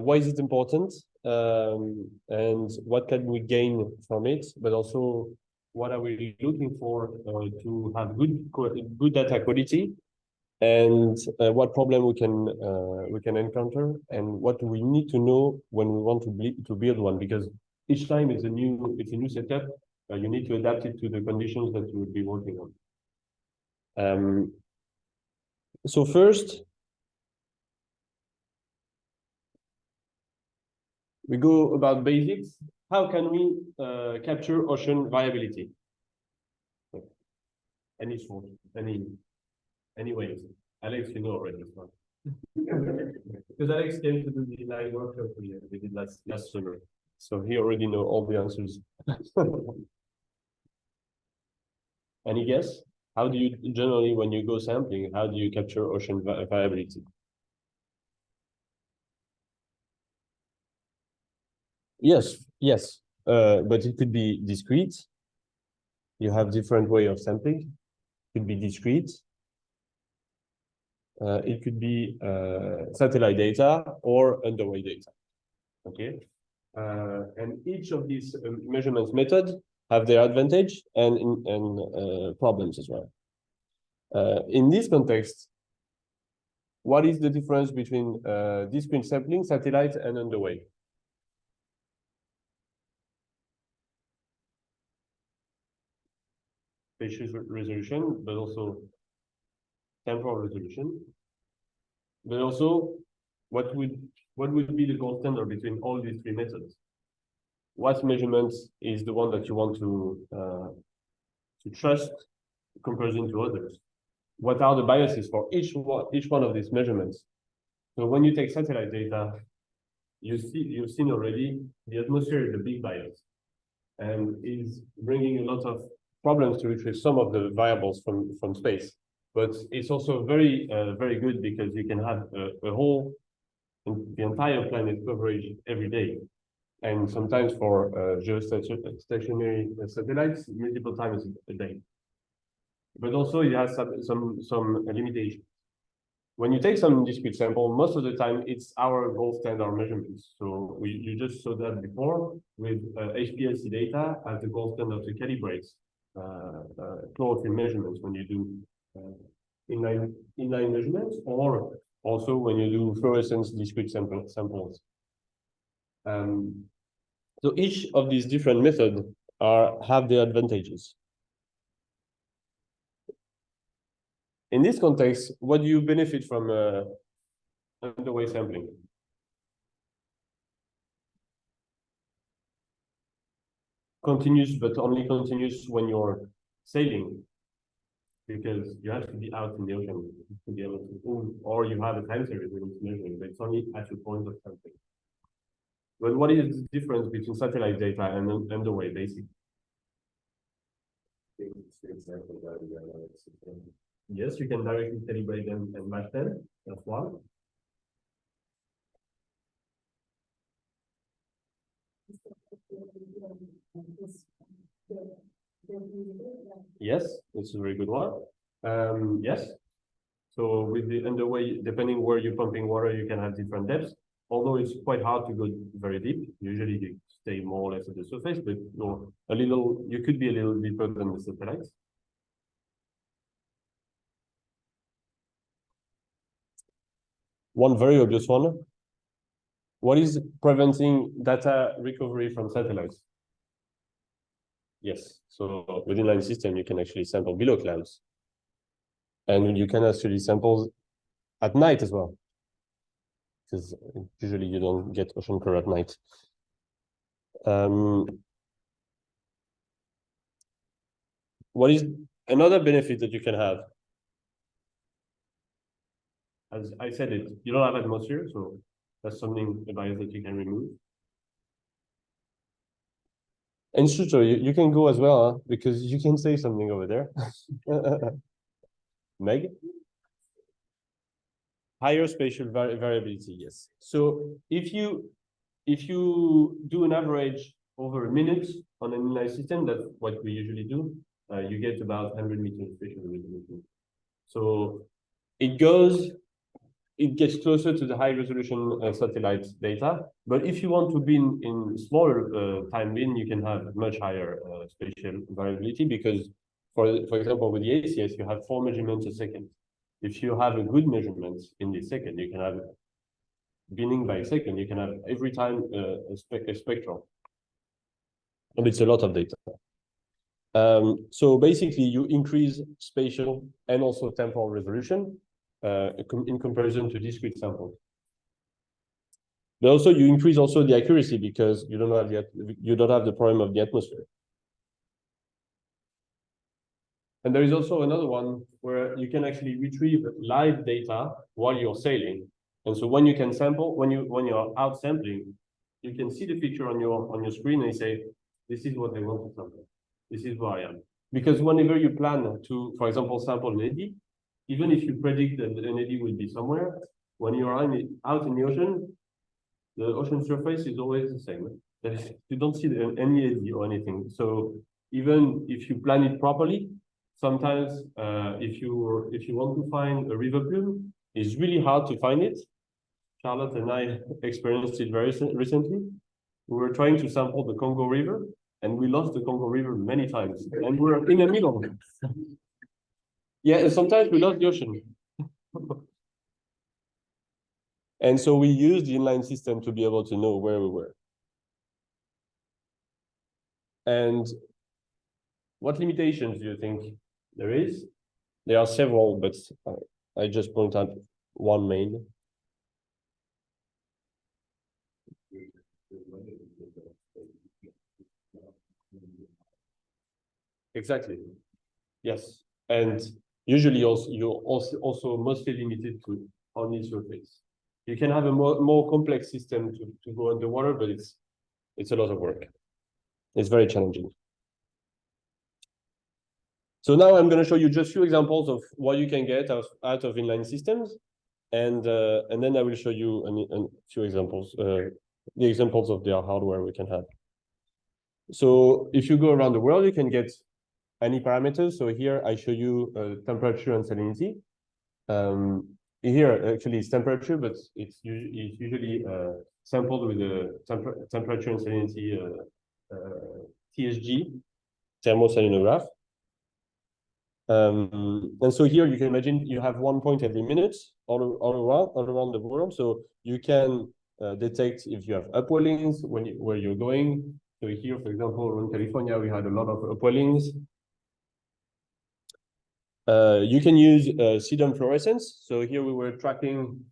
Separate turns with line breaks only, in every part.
why is it important, and what can we gain from it, but also what are we looking for to have good data quality, and what problem we can encounter, and what do we need to know when we want to build one, because each time it's a new setup. You need to adapt it to the conditions that you will be working on. So first, we go about basics. How can we capture ocean variability? Any source, any ways. Alex, you know already as well. Because Alex came to do the Inline workshop we did last summer. So he already know all the answers. Any guess? How do you generally, when you go sampling, how do you capture ocean variability? Yes. But it could be discrete. You have different way of sampling. It could be discrete. It could be satellite data or underway data. Okay. And each of these measurements methods have their advantage and problems as well. In this context, what is the difference between discrete sampling, satellite, and underway? Spatial resolution, but also temporal resolution. But also, what would be the gold standard between all these three methods? What measurements is the one that you want to trust in comparison to others? What are the biases for each one of these measurements? So when you take satellite data, you've seen already the atmosphere is a big bias and is bringing a lot of problems to retrieve some of the variables from space. But it's also very good because you can have the entire planet coverage every day. And sometimes for geostationary satellites, multiple times a day. But also you have some limitations. When you take some discrete sample, most of the time it's our gold standard measurements. So you just saw that before with HPLC data as the gold standard to calibrate chlorophyll measurements when you do inline measurements, or also when you do fluorescence discrete samples. So each of these different methods have their advantages. In this context, what do you benefit from underway sampling? Continuous, but only continuous when you're sailing, because you have to be out in the ocean to be able to move, or you have a time series when it's measuring, but it's only at your point of sampling. But what is the difference between satellite data and underway, basically? Yes, you can directly calibrate them and match them. That's one. Yes, it's a very good one. Yes. So with the underway, depending where you're pumping water, you can have different depths. Although it's quite hard to go very deep. Usually you stay more or less at the surface, but you could be a little deeper than the satellites. One very obvious one. What is preventing data recovery from satellites? Yes. So with inline system, you can actually sample below clouds. And you can actually sample at night as well, because usually you don't get ocean core at night. What is another benefit that you can have? As I said, you don't have atmosphere, so that's something, a bias that you can remove. And Shucho, you can go as well, huh? Because you can say something over there. Meg? Higher spatial variability, yes. So if you do an average over a minute on an inline system, that's what we usually do, you get about 100 meters spatial resolution. So it goes it gets closer to the high resolution satellite data. But if you want to be in smaller time bin, you can have much higher spatial variability, because for example, with the ACS, you have 4 measurements a second. If you have a good measurement in the second, you can have binning by second, you can have every time a spectral. And it's a lot of data. So basically, you increase spatial and also temporal resolution in comparison to discrete samples. But also, you increase also the accuracy, because you don't have the problem of the atmosphere. And there is also another one where you can actually retrieve live data while you're sailing. And so when you can sample, when you're out sampling, you can see the picture on your screen and you say, this is what I want to sample. This is where I am. Because whenever you plan to, for example, sample an eddy, even if you predict that an eddy will be somewhere, when you're out in the ocean surface is always the same. You don't see any eddy or anything. So even if you plan it properly, sometimes if you want to find a river plume, it's really hard to find it. Charlotte and I experienced it very recently. We were trying to sample the Congo River, and we lost the Congo River many times. And we're in the middle. Yeah, and sometimes we lost the ocean. And so we used the inline system to be able to know where we were. And what limitations do you think there is? There are several, but I just point out one main. Exactly. Yes. And usually you're also mostly limited to only surface. You can have a more complex system to go underwater, but it's a lot of work. It's very challenging. So now I'm going to show you just a few examples of what you can get out of inline systems, and then I will show you a few examples, the examples of their hardware we can have. So if you go around the world, you can get any parameters. So here I show you temperature and salinity. Here actually it's temperature, but it's usually sampled with the temperature and salinity TSG, thermosalinograph. And so here you can imagine you have 1 point every minute all around the world. So you can detect if you have upwellings where you're going. So here, for example, in California, we had a lot of upwellings. You can use sedum fluorescence. So here we were tracking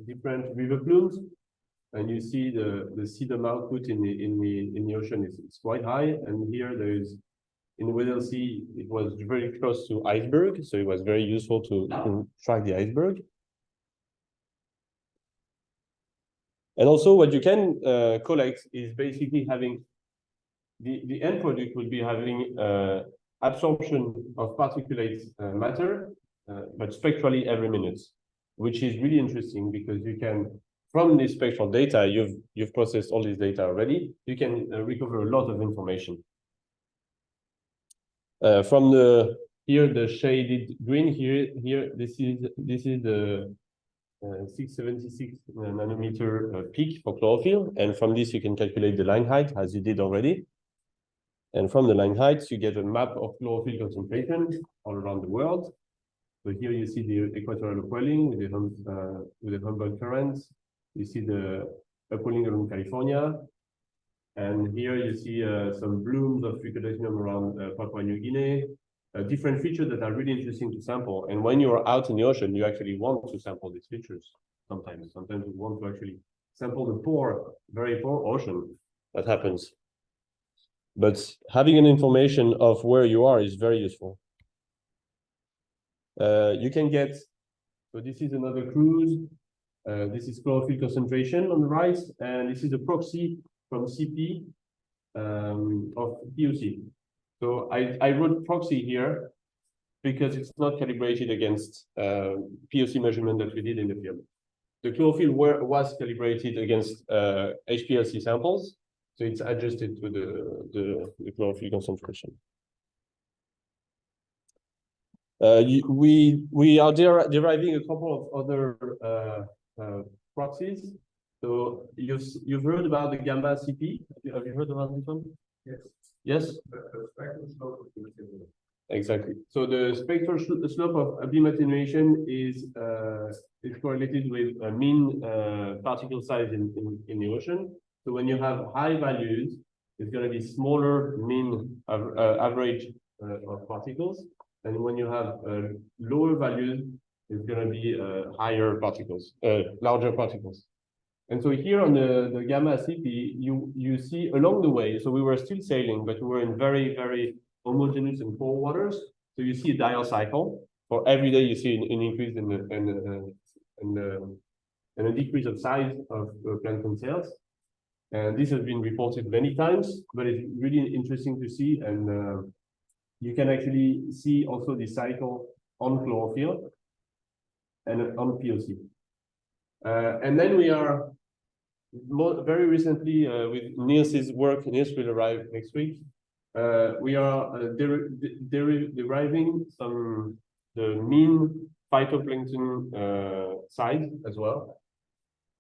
different river plumes, and you see the sedum output in the ocean is quite high. And here there is, in the Weddell Sea, it was very close to iceberg, so it was very useful to track the iceberg. And also what you can collect is basically having the end product will be having absorption of particulate matter, but spectrally every minute, which is really interesting because you can, from this spectral data, you've processed all this data already, you can recover a lot of information. From the shaded green here, this is the 676 nanometer peak for chlorophyll, and from this you can calculate the line height as you did already. And from the line heights, you get a map of chlorophyll concentration all around the world. So here you see the equatorial upwelling with the Humboldt currents. You see the upwelling around California. And here you see some blooms of Trichodesmium around Papua New Guinea. Different features that are really interesting to sample. And when you are out in the ocean, you actually want to sample these features sometimes. Sometimes you want to actually sample the very poor ocean that happens. But having an information of where you are is very useful. You can get, so this is another cruise. This is chlorophyll concentration on the right, and this is a proxy from CP of POC. So I wrote proxy here because it's not calibrated against POC measurement that we did in the field. The chlorophyll was calibrated against HPLC samples, so it's adjusted to the chlorophyll concentration. We are deriving a couple of other proxies. So you've heard about the gamma CP. Have you heard about this one?
Yes.
Yes. Exactly. So the spectral slope of beam attenuation is correlated with a mean particle size in the ocean. So when you have high values, it's going to be smaller mean average of particles. And when you have lower values, it's going to be higher particles, larger particles. And so here on the gamma CP, you see along the way, so we were still sailing, but we were in very, very homogeneous and poor waters. So you see a dial cycle. For every day, you see an increase and a decrease of size of plankton cells. And this has been reported many times, but it's really interesting to see. And you can actually see also the cycle on chlorophyll and on POC. And then we are very recently with Niels's work. Niels will arrive next week. We are deriving the mean phytoplankton size as well,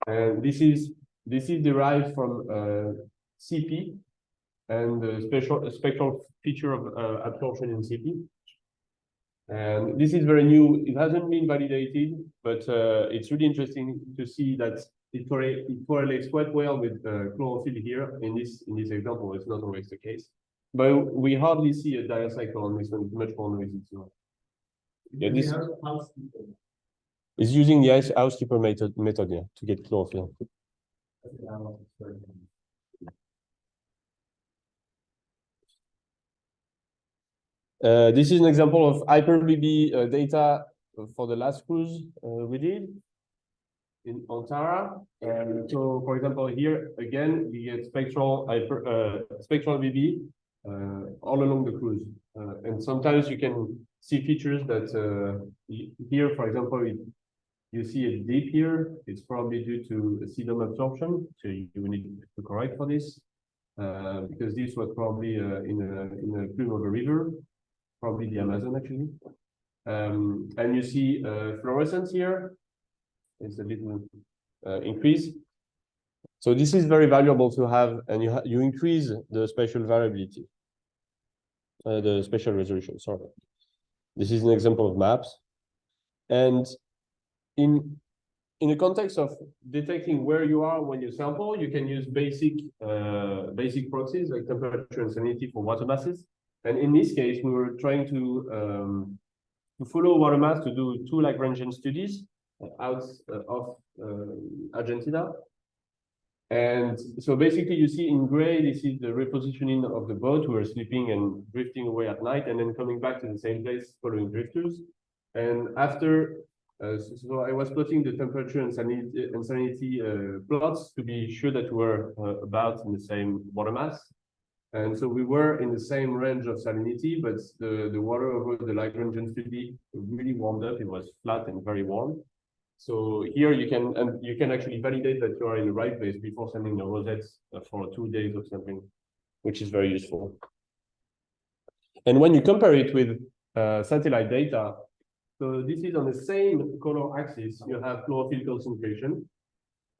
and this is derived from CP and the spectral feature of absorption in CP. And this is very new. It hasn't been validated, but it's really interesting to see that it correlates quite well with chlorophyll here in this example. It's not always the case, but we hardly see a dial cycle on this one. It's much more noisy. So yeah, this is using the housekeeper method here to get chlorophyll. This is an example of hyper-BB data for the last cruise we did in Antara. So, for example, here again we get spectral BB all along the cruise, and sometimes you can see features that here, for example, you see a dip here. It's probably due to sedum absorption. So you need to correct for this because this was probably in a plume of a river. Probably the Amazon actually. And you see fluorescence here. It's a little increase. So this is very valuable to have, and you increase the spatial variability, the spatial resolution, sorry. This is an example of maps. And in the context of detecting where you are when you sample, you can use basic proxies like temperature and salinity for water masses. And in this case, we were trying to follow water mass to do 2 Lagrangian studies out of Argentina. And so basically you see in gray, this is the repositioning of the boat. We were sleeping and drifting away at night and then coming back to the same place following drifters. And after, so I was plotting the temperature and salinity plots to be sure that we were about in the same water mass. And so we were in the same range of salinity, but the water over the Lagrangian study really warmed up. It was flat and very warm. So here you can actually validate that you are in the right place before sending the rosettes for 2 days of sampling, which is very useful. And when you compare it with satellite data, so this is on the same color axis, you have chlorophyll concentration.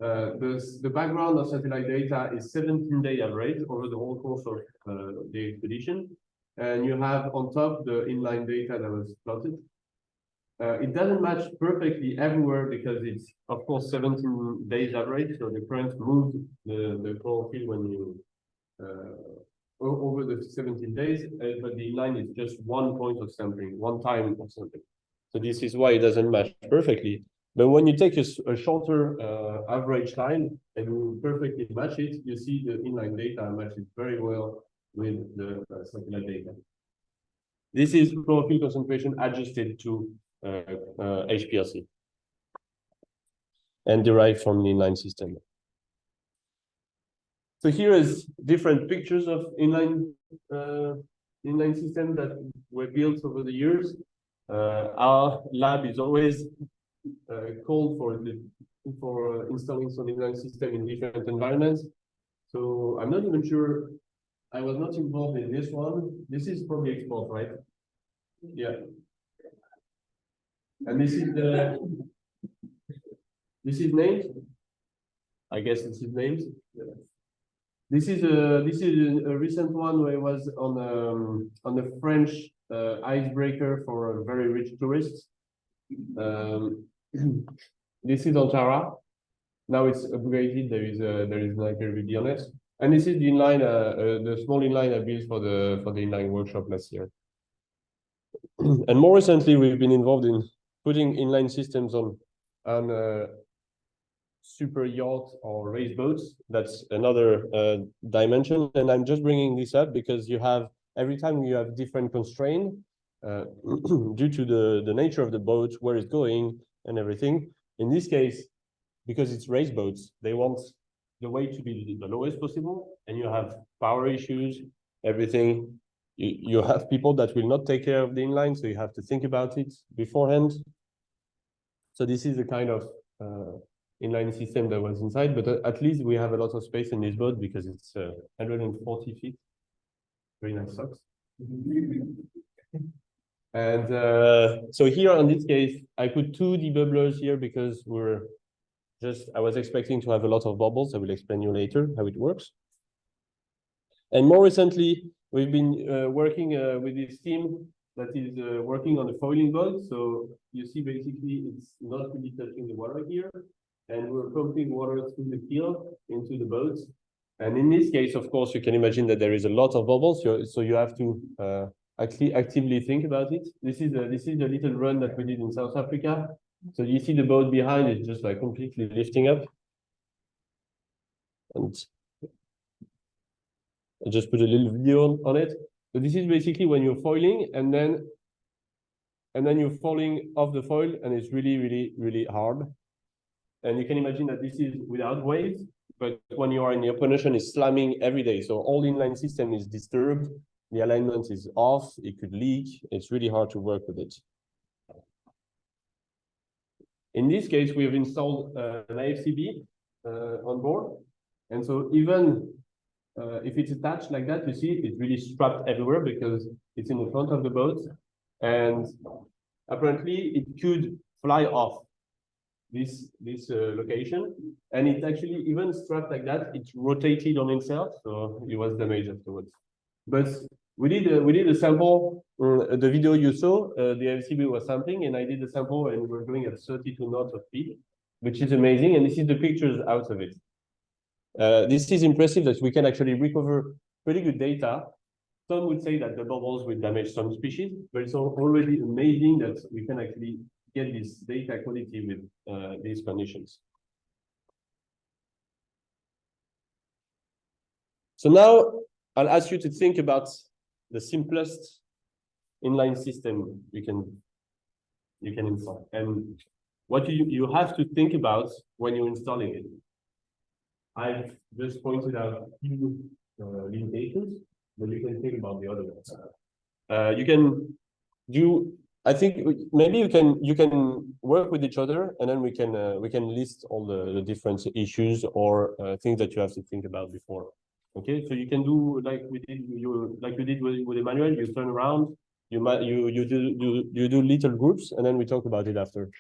The background of satellite data is 17-day average over the whole course of the expedition. And you have on top the inline data that was plotted. It doesn't match perfectly everywhere because it's, of course, 17 days average. So the current moves the chlorophyll when you over the 17 days, but the inline is just 1 point of sampling, 1 time of sampling. So this is why it doesn't match perfectly. But when you take a shorter average time and you perfectly match it, you see the inline data matches very well with the satellite data. This is chlorophyll concentration adjusted to HPLC and derived from the inline system. So here is different pictures of inline system that were built over the years. Our lab is always called for installing some inline system in different environments. So I'm not even sure. I was not involved in this one. This is probably export, right? Yeah. And this is named. I guess this is named. This is a recent one where it was on the French icebreaker for very rich tourists. This is on Tara. Now it's upgraded. There is like a review on it. And this is the inline, the small inline I built for the inline workshop last year. And more recently, we've been involved in putting inline systems on super yacht or race boats. That's another dimension. And I'm just bringing this up because you have, every time you have different constraint due to the nature of the boat, where it's going and everything. In this case, because it's race boats, they want the weight to be the lowest possible, and you have power issues, everything. You have people that will not take care of the inline, so you have to think about it beforehand. So this is the kind of inline system that was inside, but at least we have a lot of space in this boat because it's 140 feet. Very nice socks. And so here on this case, I put two debubblers here because I was expecting to have a lot of bubbles. I will explain you later how it works. And more recently, we've been working with this team that is working on the foiling boat. So you see, basically, it's not really touching the water here. And we're pumping water through the keel into the boat. And in this case, of course, you can imagine that there is a lot of bubbles. So you have to actively think about it. This is a little run that we did in South Africa. So you see the boat behind is just like completely lifting up. And I just put a little video on it. So this is basically when you're foiling and then you're falling off the foil, and it's really, really, really hard. And you can imagine that this is without waves, but when you are in the open ocean, it's slamming every day. So all the inline system is disturbed. The alignment is off. It could leak. It's really hard to work with it. In this case, we have installed an AFCB on board. And so even if it's attached like that, you see it's really strapped everywhere because it's in the front of the boat. And apparently it could fly off this location. And it actually, even strapped like that, it rotated on itself. So it was damaged afterwards. But we did a sample. The video you saw, the LCB was sampling, and I did the sample, and we're going at 32 knots of speed, which is amazing. And this is the pictures out of it. This is impressive that we can actually recover pretty good data. Some would say that the bubbles will damage some species, but it's already amazing that we can actually get this data quality with these conditions. So now I'll ask you to think about the simplest inline system you can install, and what you have to think about when you're installing it. I've just pointed out a few limitations, but you can think about the other ones. You can do. I think maybe you can work with each other, and then we can list all the different issues or things that you have to think about before. Okay, so you can do like we did with Emmanuel. You turn around, you do little groups, and then we talk about it after.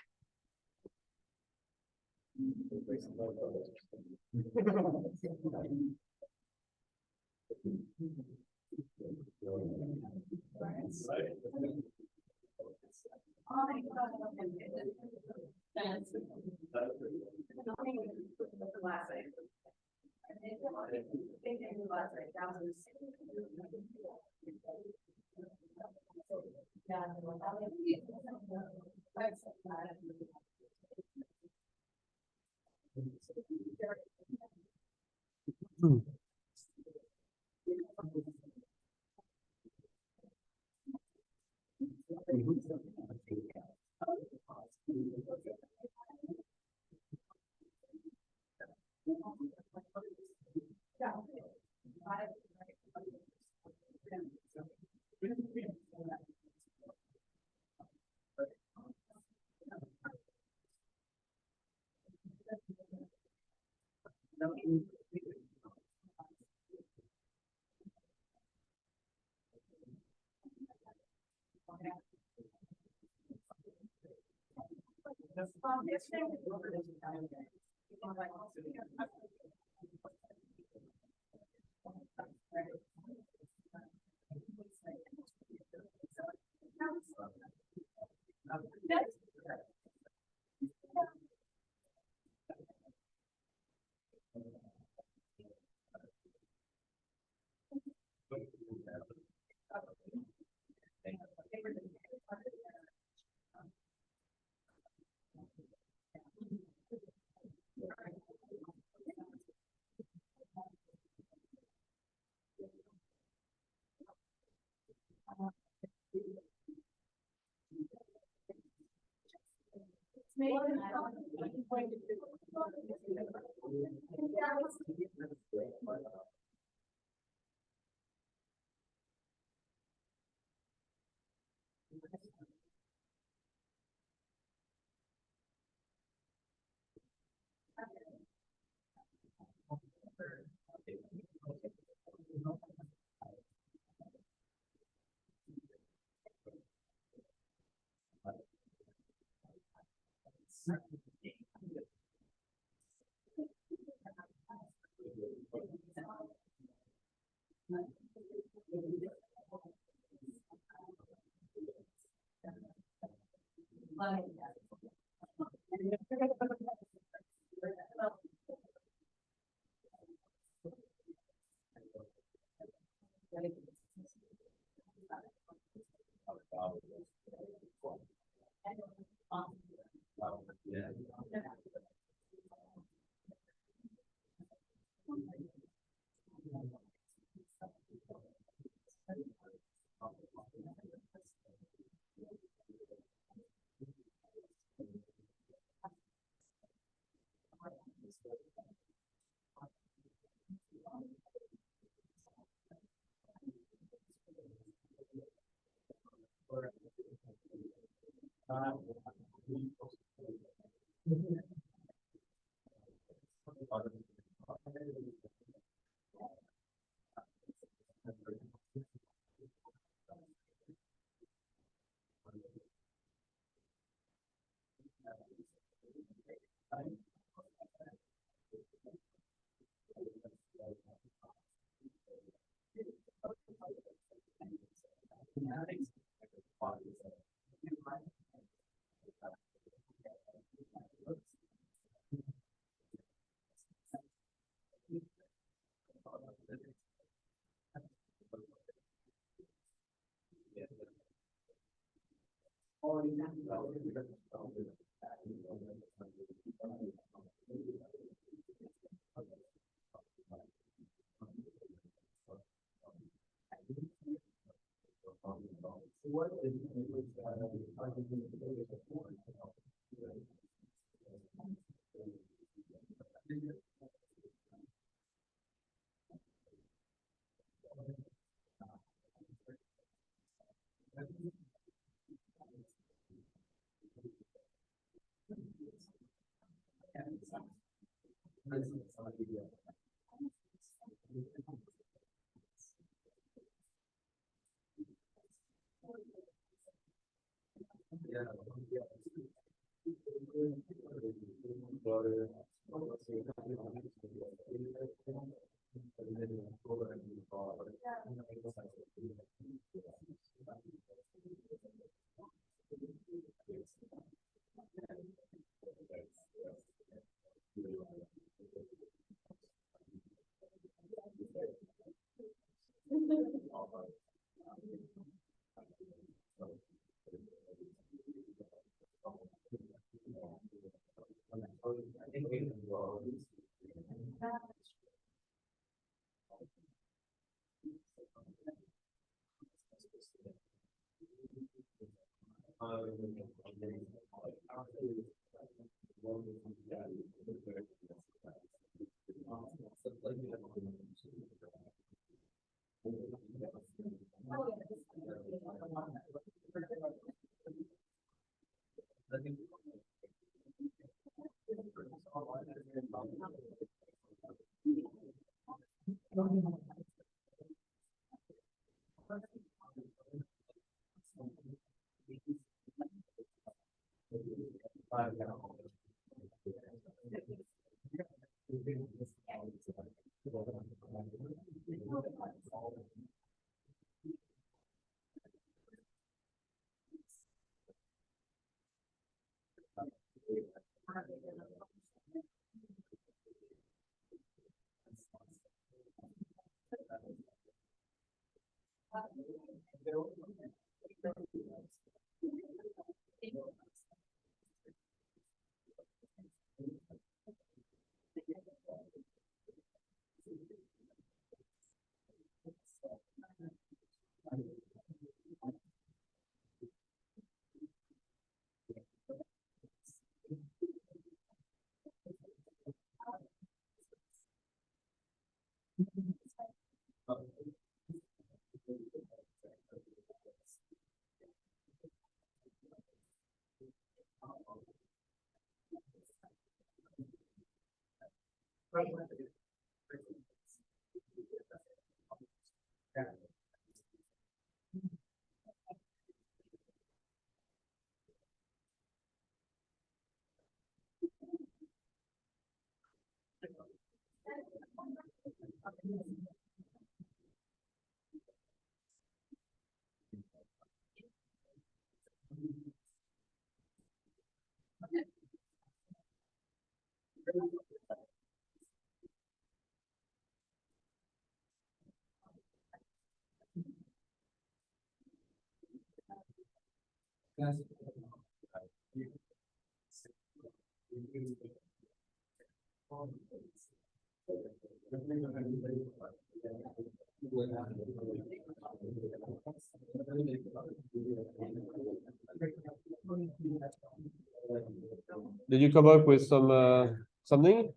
Did you come up with some something?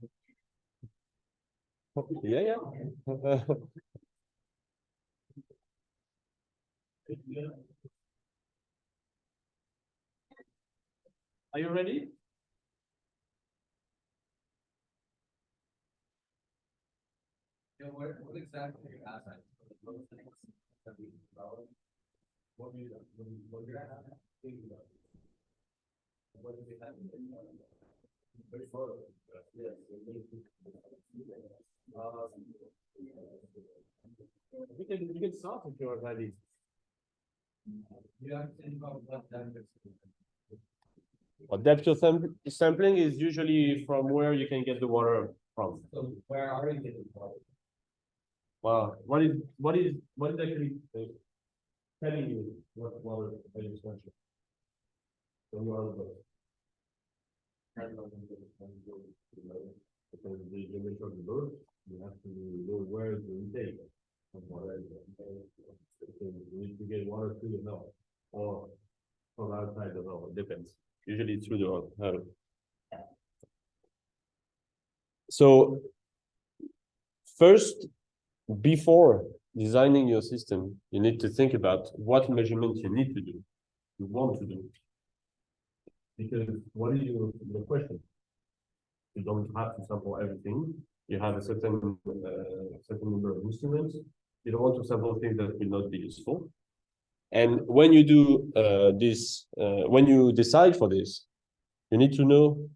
Yeah. Are you ready?
Yeah, what exactly are you asking? What do you think about? What do they have? Very far. Yes.
You can start if you're ready.
You have to think about what that is.
Well, depth of sampling is usually from where you can get the water from.
So where are you getting water?
Wow, what is actually telling you what water is essential? When you are the boat. Because the nature of the boat, you have to know where the intake of water is. You need to get water through the nose or from outside the nose. It depends. Usually through the nose. So first, before designing your system, you need to think about what measurements you need to do, you want to do. Because what is your question? You don't have to sample everything. You have a certain number of instruments. You don't want to sample things that will not be useful. And when you do this, when you decide for this, you need to know.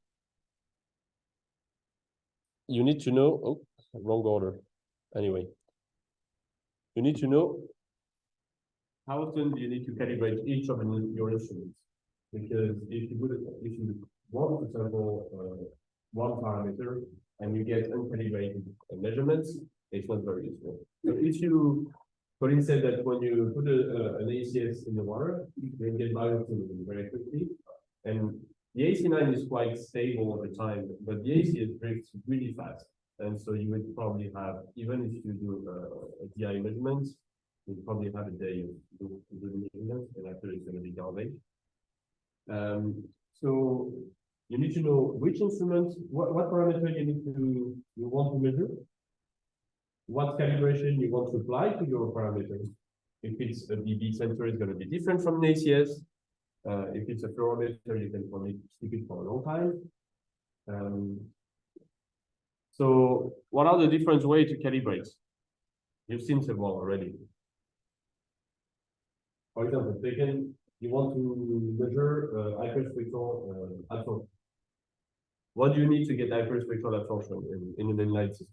Oh, wrong order. Anyway, you need to know how often do you need to calibrate each of your instruments. Because if you want to sample one parameter and you get uncalibrated measurements, it's not very useful. So if you, Colin said that when you put an ACS in the water, you can get biofilm very quickly. And the AC9 is quite stable over time, but the ACS breaks really fast. And so you would probably have, even if you do a DI measurement, you'll probably have a day to do the measurement, and after it's going to be garbage. So you need to know which instrument, what parameter you want to measure, what calibration you want to apply to your parameters. If it's a BB sensor, it's going to be different from an ACS. If it's a fluorometer, you can probably keep it for a long time. So what are the different ways to calibrate? You've seen several already. For example, you want to measure hyperspectral absorption. What do you need to get hyperspectral absorption in an inline system?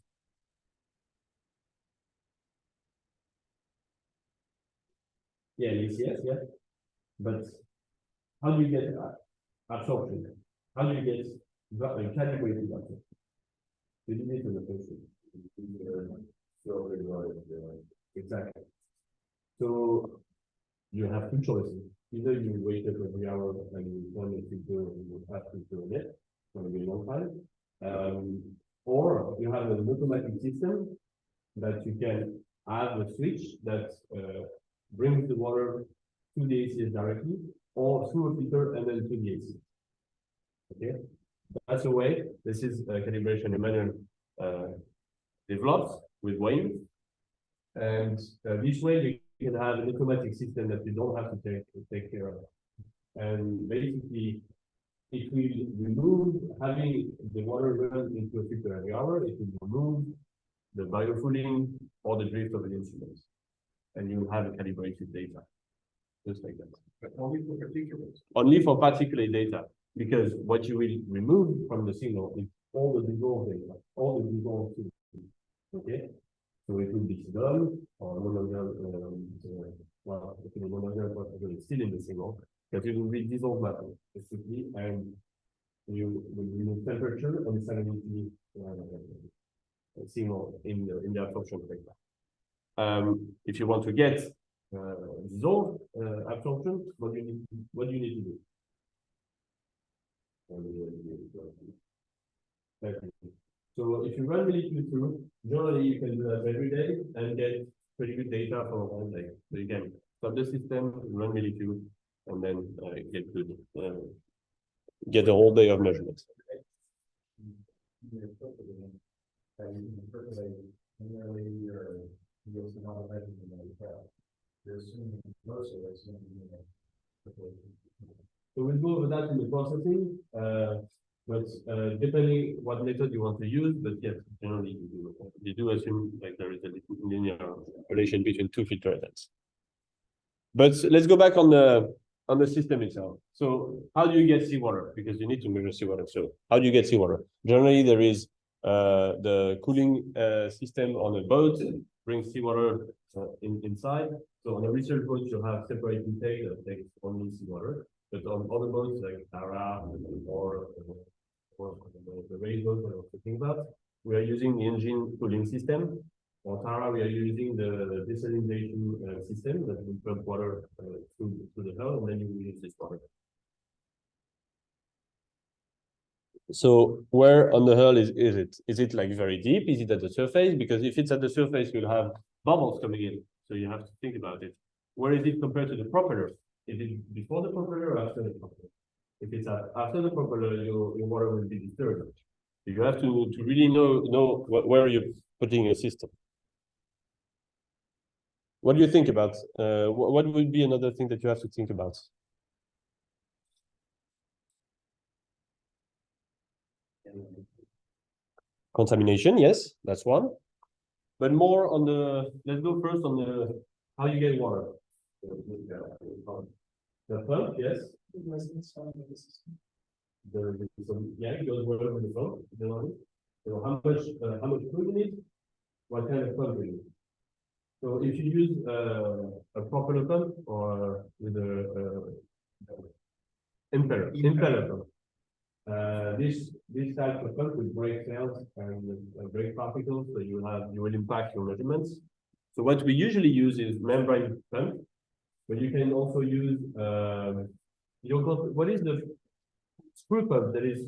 Yeah, yes, yeah. But how do you get absorption? How do you get calibrated absorption? You need to know. Exactly. So you have two choices. Either you wait up every hour and you turn the filter and you have to turn it for a very long time. Or you have an automatic system that you can have a switch that brings the water to the ACS directly or through a filter and then to the ACS. Okay, that's a way. This is calibration Emmanuel develops with Wayne. And this way you can have an automatic system that you don't have to take care of. And basically, it will remove having the water run into a filter every hour. It will remove the biofouling or the drift of the instruments. And you will have a calibrated data, just like that.
But only for particulates.
Only for particulate data, because what you will remove from the signal is all the dissolved data, all the dissolved signals. Okay, so it will be done or no longer, well, it will no longer it's still in the signal, but it will be dissolved matter basically, and you will remove temperature and salinity signal in the absorption data. If you want to get dissolved absorption, what do you need to do? Okay. So if you run really through, generally you can do that every day and get pretty good data for a whole day. So you can stop the system, run really through, and then get good, get a whole day of measurements. So we'll go over that in the processing, but depending what method you want to use, but yes, generally you do assume like there is a linear relation between two filter events. But let's go back on the system itself. So how do you get seawater? Because you need to measure seawater. So how do you get seawater? Generally, there is the cooling system on a boat brings seawater inside. So on a research boat, you have separate intake that takes only seawater. But on other boats like Tara or the race boat that I was talking about, we are using the engine cooling system. On Tara, we are using the desalination system that will pump water through the hull, and then you will use this water. So where on the hull is it? Is it like very deep? Is it at the surface? Because if it's at the surface, you'll have bubbles coming in. So you have to think about it. Where is it compared to the propeller? Is it before the propeller or after the propeller? If it's after the propeller, your water will be disturbed. So you have to really know where you're putting your system. What do you think about? What would be another thing that you have to think about? Contamination, yes, that's one. But more on let's go first on how you get water. The pump, yes. Yeah, it goes wherever the pump, generally. So how much food you need? What kind of pump you need? So if you use a propeller pump or with a impeller pump, this type of pump will break cells and break particles, so you will impact your measurements. So what we usually use is membrane pump, but you can also use what is the screw pump that is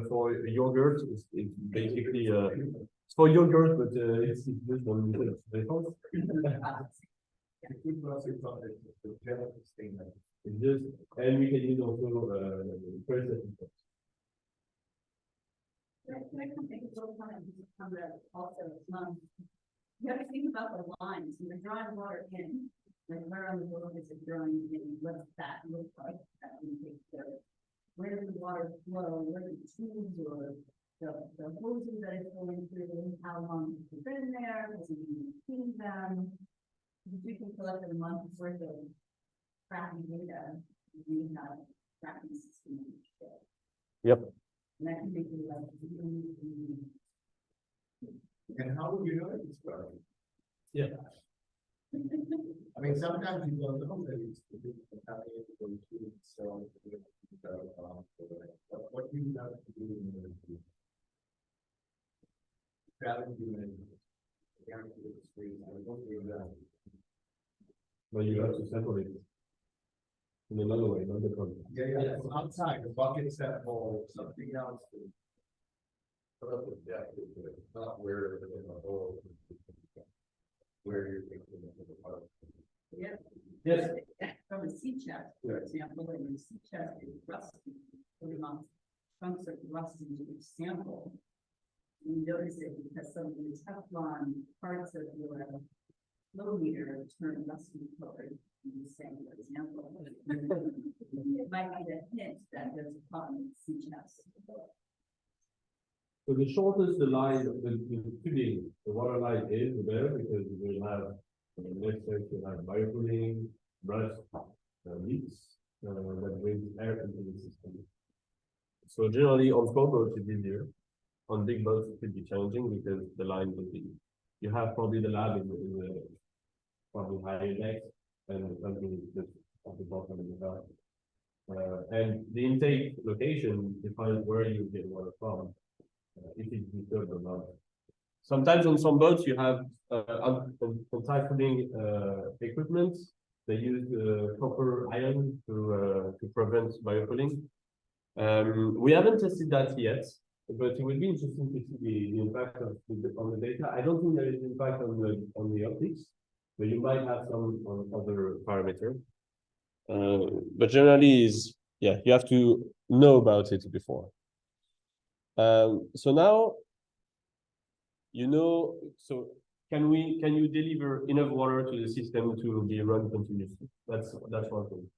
for yogurt? It's basically it's for yogurt, but it's just on the it's just, and we can use also press.
Can I come take a little time on that also? You have to think about the lines. You're drawing water in, like where on the world is it drawing in? What's that look like? That we take care of. Where does the water flow? Where the tubes or the hoses that it's going through? How long has it been there? Has it been cleaned them? You can collect a month's worth of crappy data we have tracking system.
Yep.
And that can make it like.
And how would you know it's growing?
Yeah.
I mean, sometimes you don't know that it's happening to the student, so. What do you have to do in order to? Rather than. Guarantee the screen, I don't do that.
But you have to separate it. In another way, not the front.
Yeah, so outside, the buckets that hold something else. Put up with that, not where in the hole. Where you're thinking of the part.
Yeah.
Yes.
From a sea chest, for example, when the sea chest is rusty, putting on chunks of rust into each sample. You notice it because some of the Teflon parts of your flow meter turn rusty colored. You say, for example, it might be a hint that there's a problem with sea chest.
So the shortest the line, the tubing, the water line is, the better, because we have, next step, you have biocooling, rust, leaks, that brings air into the system. So generally on small boats it's easier. On big boats it could be challenging because the line will be, you have probably the lab in the probably higher decks and something just at the bottom of the valve. And the intake location defines where you get water from. If it's disturbed or not. Sometimes on some boats you have anti-cooling equipment. They use copper ion to prevent biocooling. We haven't tested that yet, but it would be interesting to see the impact on the data. I don't think there is impact on the optics, but you might have some on other parameter. But generally is, yeah, you have to know about it before. So now, you know, so can you deliver enough water to the system to be run continuously? That's one thing.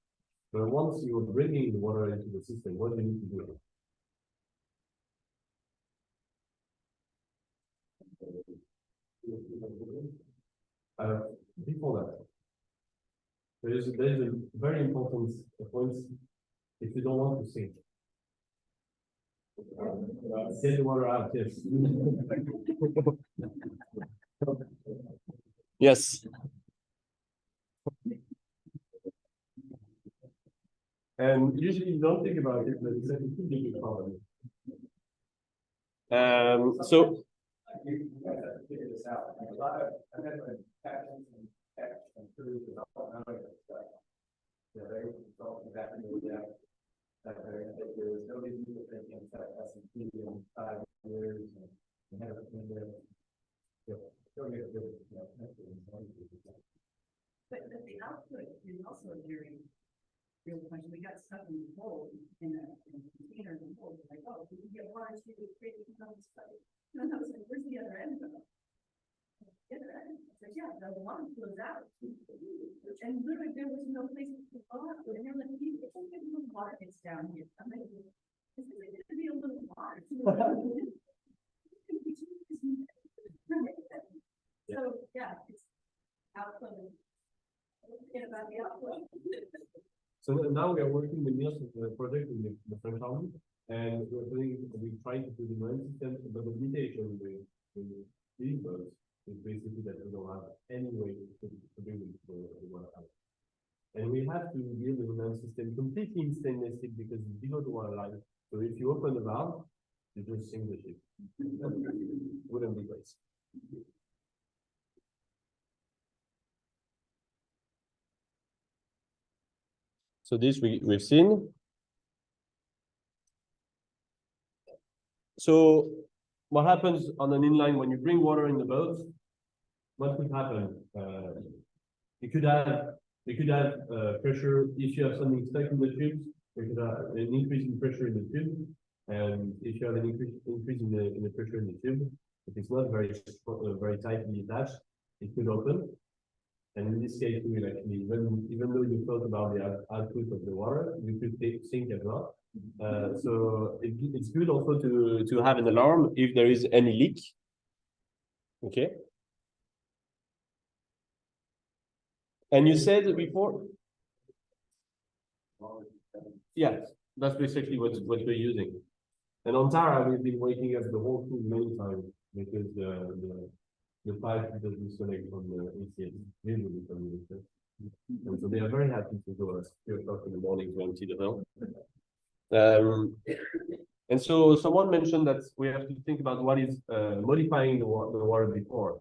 But once you're bringing the water into the system, what do you need to do? Before that, there's a very important point if you don't want to sink. Get the water out, yes. Yes. And usually you don't think about it, but it's a big problem. So
Figure this out. A lot of, I've had patents and text and proof and all kinds of stuff. Yeah, they don't exactly know that. There's no reason to think that S&P in 5 years and have it in there. Don't get rid of it.
But the output is also a very real question. We got stuck in the hole in a container in the hole. Like, oh, we can get water to create some stuff. And I was like, where's the other end of it? The other end. It's like, yeah, the water flows out. And literally there was no place to go out. And they're like, it's like a little water gets down here. I'm like, this is going to be a little water. So yeah, it's outflow. About the outflow.
So now we are working with Niels on the project in the French army, and we're trying to do the marine system, but the limitation with these boats is basically that we don't have any way to bring them to the water out. And we have to build the marine system completely in stainless steel because it's below the water line. So if you open the valve, you just sink the ship. Wouldn't be great. So this we've seen. So what happens on an inline when you bring water in the boat? What could happen? You could have pressure. If you have something stuck in the tubes, you could have an increase in pressure in the tube, and if you have an increase in the pressure in the tube, if it's not very tightly attached, it could open. And in this case, we will actually, even though you thought about the output of the water, you could sink as well. So it's good also to have an alarm if there is any leak. Okay. And you said before. Yeah, that's basically what we're using. And on Tara, we've been waking up the whole crew many times because the pipe doesn't disconnect from the ACS, usually from the ACS. And so they are very happy to go at 3 o'clock in the morning to empty the well. And so someone mentioned that we have to think about what is modifying the water before.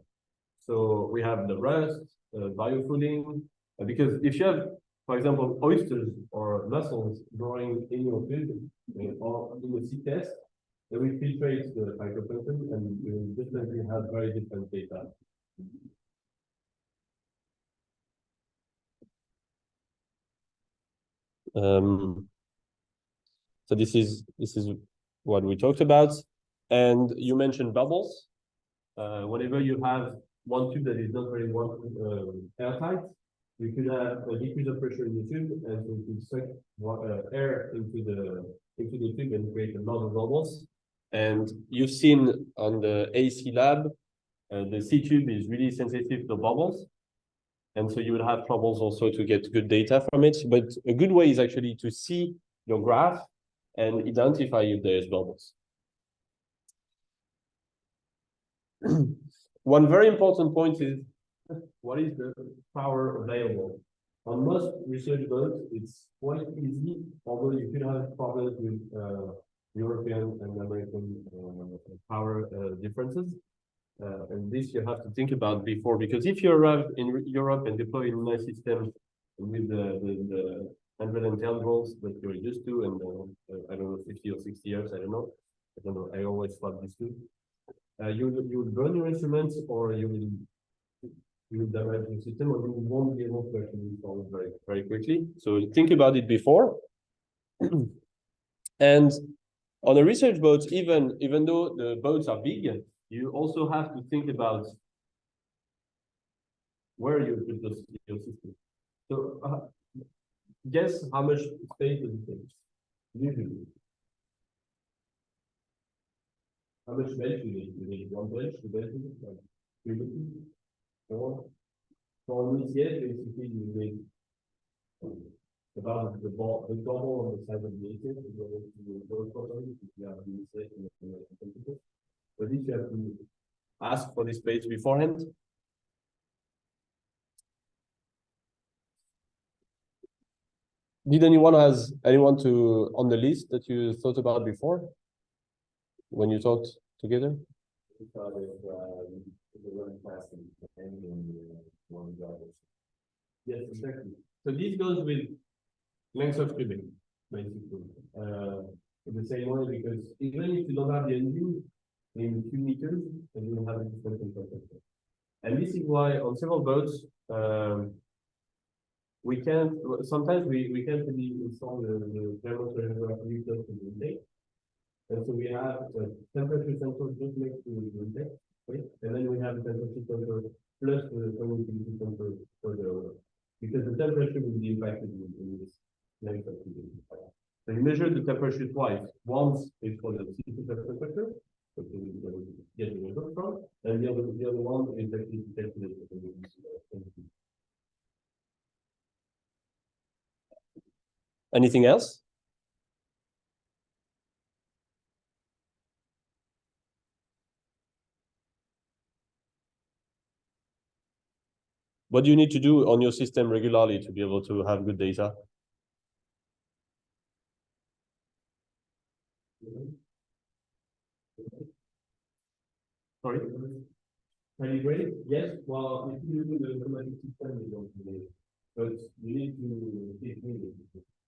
So we have the rust, biofouling, because if you have, for example, oysters or mussels growing in your food or in the sea test, they will filtrate the phytoplankton and you will definitely have very different data. So this is what we talked about, and you mentioned bubbles. Whenever you have one tube that is not very airtight, you could have a decrease of pressure in the tube, and so you could suck air into the tube and create a lot of bubbles. And you've seen on the AC lab, the C tube is really sensitive to bubbles. And so you will have troubles also to get good data from it. But a good way is actually to see your graph and identify if there's bubbles. One very important point is, what is the power available? On most research boats, it's quite easy, although you could have problems with European and American power differences. And this you have to think about before, because if you arrive in Europe and deploy in a system with the 110 volts that you're used to, and I don't know, 50 or 60 years, I don't know, I always thought this too. You will burn your instruments, or you will damage the system, or you won't be able to actually install it very, very quickly. So think about it before. And on a research boat, even though the boats are big, you also have to think about where you put your system. So guess how much space does it take? Usually. How much bench you need? You need one bench, two benches, like 3 meters, 4. For an ECS, basically you need about the double on the size of the ECS to go to the load properly if you have the ECS in the computer. But if you have to ask for this space beforehand. Did anyone on the list that you thought about before when you talked together? Yes, exactly. So this goes with length of tubing, basically. The same way, because even if you don't have the engine in 2 meters, then you have a different infrastructure. And this is why on several boats, sometimes we can't really install the thermostat close to the intake. And so we have a temperature sensor just next to the intake, right? And then we have a temperature sensor plus the humidity sensor further over. Because the temperature will be impacted in this length of tubing. So you measure the temperature twice. Once is for the system temperature, so you get the result from, and the other one is actually to calculate the humidity. Anything else? What do you need to do on your system regularly to be able to have good data? Sorry? Calibrate? Yes. Well, if you do the automatic system, you don't need it. But you need to keep moving.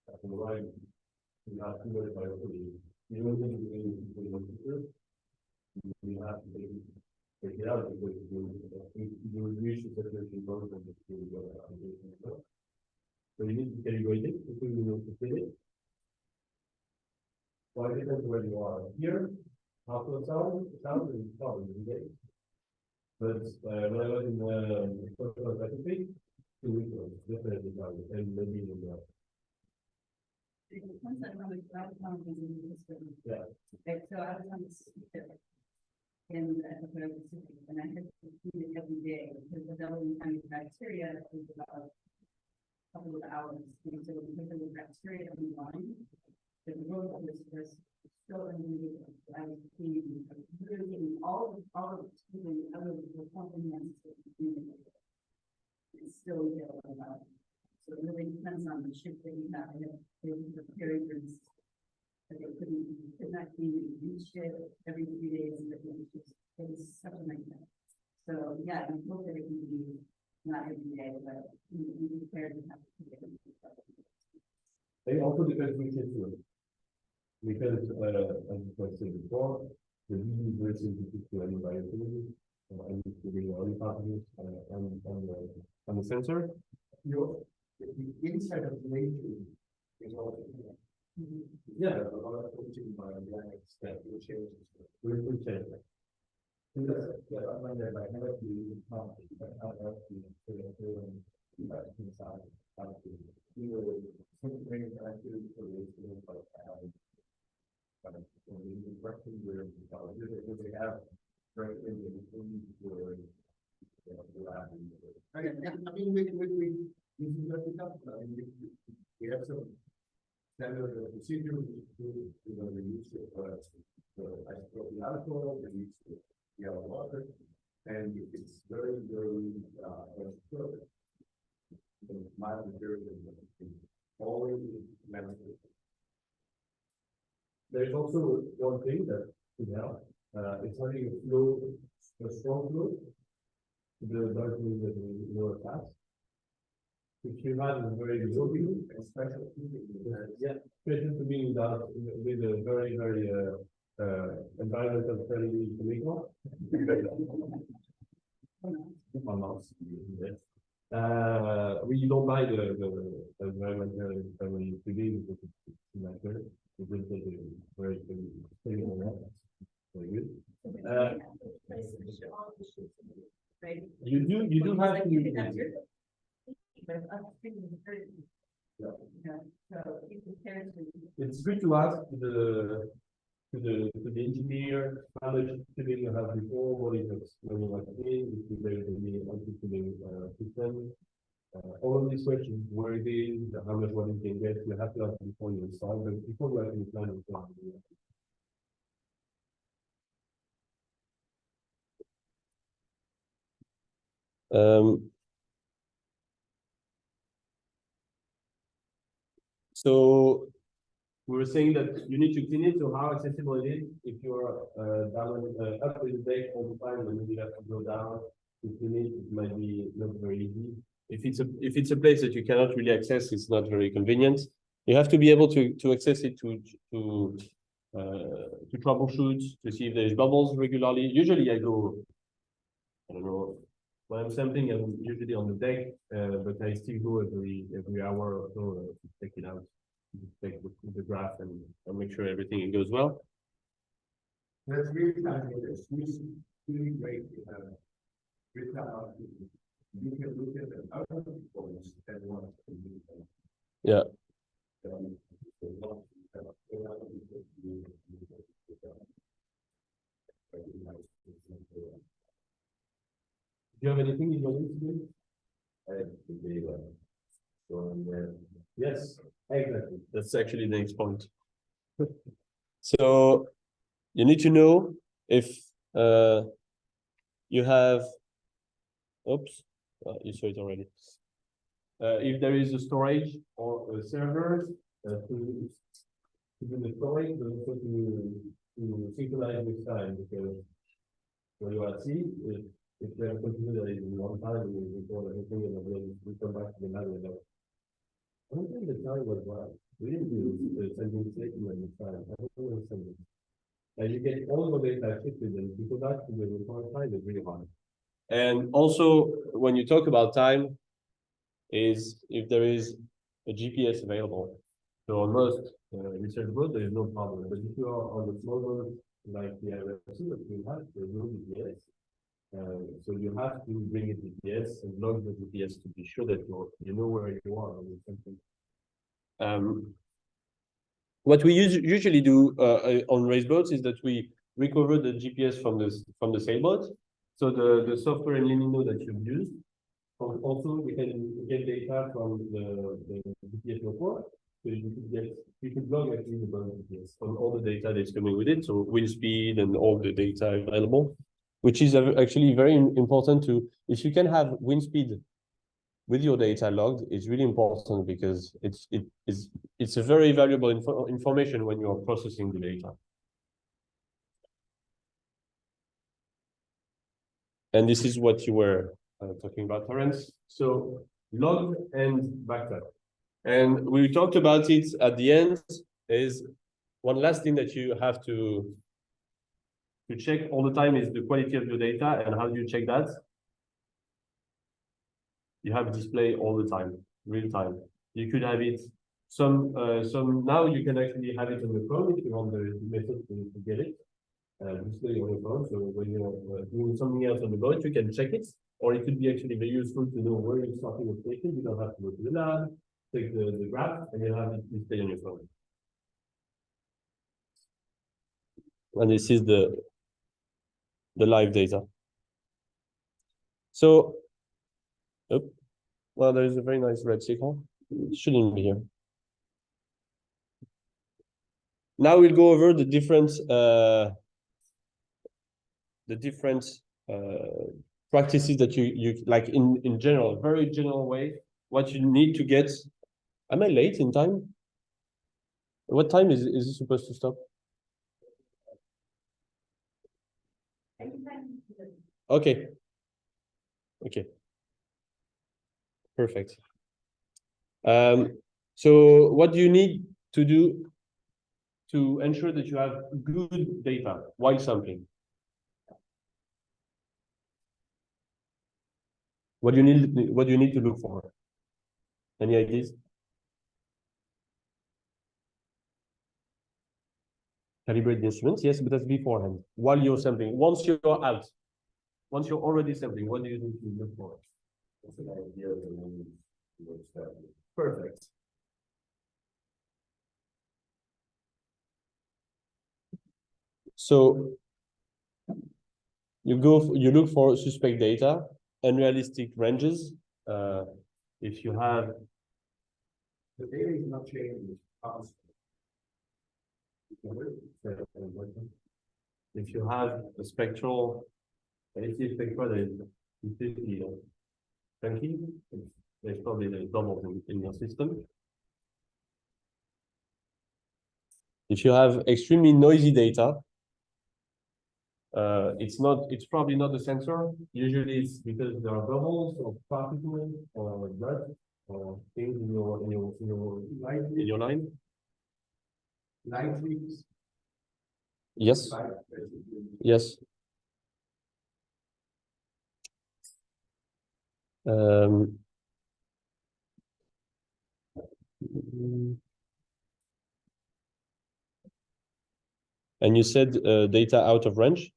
At the right, you have to verify fully. You don't need to do it for your computer. You have to take it out because you will reach the saturation point of the application. So you need to calibrate it before you know to fit it. Well, it depends where you are. Here, half of the sound is probably okay. But when I was in the social Pacific, 2 weeks ago, definitely sound, and maybe in the
It depends on how much background is in the system.
yeah.
Right, so I was on the speaker in the Pacific, and I had to feed it every day because the doubling kind of bacteria is about couple of hours, and so because of the bacteria in the line, the growth was still in I was really getting all of the other components. It's still there. So it really depends on the ship that you have. There was a period where they could not be reached every 3 days, but it was such a nightmare. So yeah, I hope that it can be not every day, but we prepared to have to.
It also depends which instrument. Because, as I said before, the disease is very sensitive to any biophysics, and to the early pathogens on the sensor.
The inside of the nature is also.
Yeah.
A lot of coaching by the that will change.
We will change that.
Yeah, I wonder if I never do not, but how else do you inside, how to, something I do for this, like, they have right in the I mean, we have some standard procedure, we use it for isopropyl alcohol, we use the yellow water, and it's very, very, mild material, always manageable.
There's also one thing that could help. It's having a strong flow. The dark means that we lower fast. If you have a very low view, especially to being done with a very, very environmental friendly chemical. We don't buy the environmental friendly today because it's matter. We will take a very very good. You do have to use it. It's good to ask to the engineer how much tubing you have before, what is it when you want to clean, if there is any anti-tubing system. All of these questions, where it is, how much water you can get, you have to ask before you install, but before you actually plan it. So we were saying that you need to clean it. So how accessible it is if you're down up with the deck all the time, and you have to go down to clean it. It might be not very easy. If it's a place that you cannot really access, it's not very convenient. You have to be able to access it to troubleshoot, to see if there's bubbles regularly. Usually I go, I don't know, when I'm sampling, I'm usually on the deck, but I still go every hour or so to check it out, to check the graph and make sure everything goes well.
That's really kind of really great. You can look at the other performance and one.
Yeah. Do you have anything you want to do? Yes, exactly. That's actually the next point. So you need to know if you have, oops, you saw it already. If there is a storage or a server to do the storage, but also to synchronize with time, because when you are at sea, if you have a computer that is in one time, you record everything and then we come back to the manual. I don't think the time was right. We didn't do the sending statement at the time. I don't know sending. And you get all the data shifted, and to go back to the record time is really hard. And also, when you talk about time, is if there is a GPS available. So on most research boats, there is no problem. But if you are on a small boat like the RFC that we have, there is no GPS. So you have to bring a GPS and log the GPS to be sure that you know where you are on something. What we usually do on race boats is that we recover the GPS from the sailboat. So the software in Limino that you've used, Also, we can get data from the GPS report. So you could log actually the GPS on all the data that's coming with it. So wind speed and all the data available, which is actually very important if you can have wind speed with your data logged, it's really important because it's a very valuable information when you're processing the data. And this is what you were talking about, Terence. So log and backup. And we talked about it at the end. Is one last thing that you have to check all the time is the quality of your data. And how do you check that? You have display all the time, real time. You could have it some now you can actually have it on your phone if you want the method to get it. Display on your phone. So when you're doing something else on the boat, you can check it. Or it could be actually very useful to know where you're starting the station. You don't have to go to the lab, take the graph, and you have it display on your phone. And this is the live data. So, well, there is a very nice red signal. It shouldn't be here. Now we'll go over the different practices that you like in general, very general way, what you need to get. Am I late in time? What time is it supposed to stop? Okay. Okay. Perfect. So what do you need to do to ensure that you have good data while sampling? What do you need to look for? Any ideas? Calibrate the instruments, yes, but that's beforehand. While you're sampling, once you're out, once you're already sampling, what do you need to look for? That's an idea of the perfect. So you look for suspect data, unrealistic ranges. If you have
the data is not changing.
If you have a spectral, AC spectral that is completely funky, there's probably the double in your system. If you have extremely noisy data, it's probably not the sensor. Usually it's because there are bubbles or particles or dust or things in your line.
Line leaks.
Yes. Yes. And you said data out of range.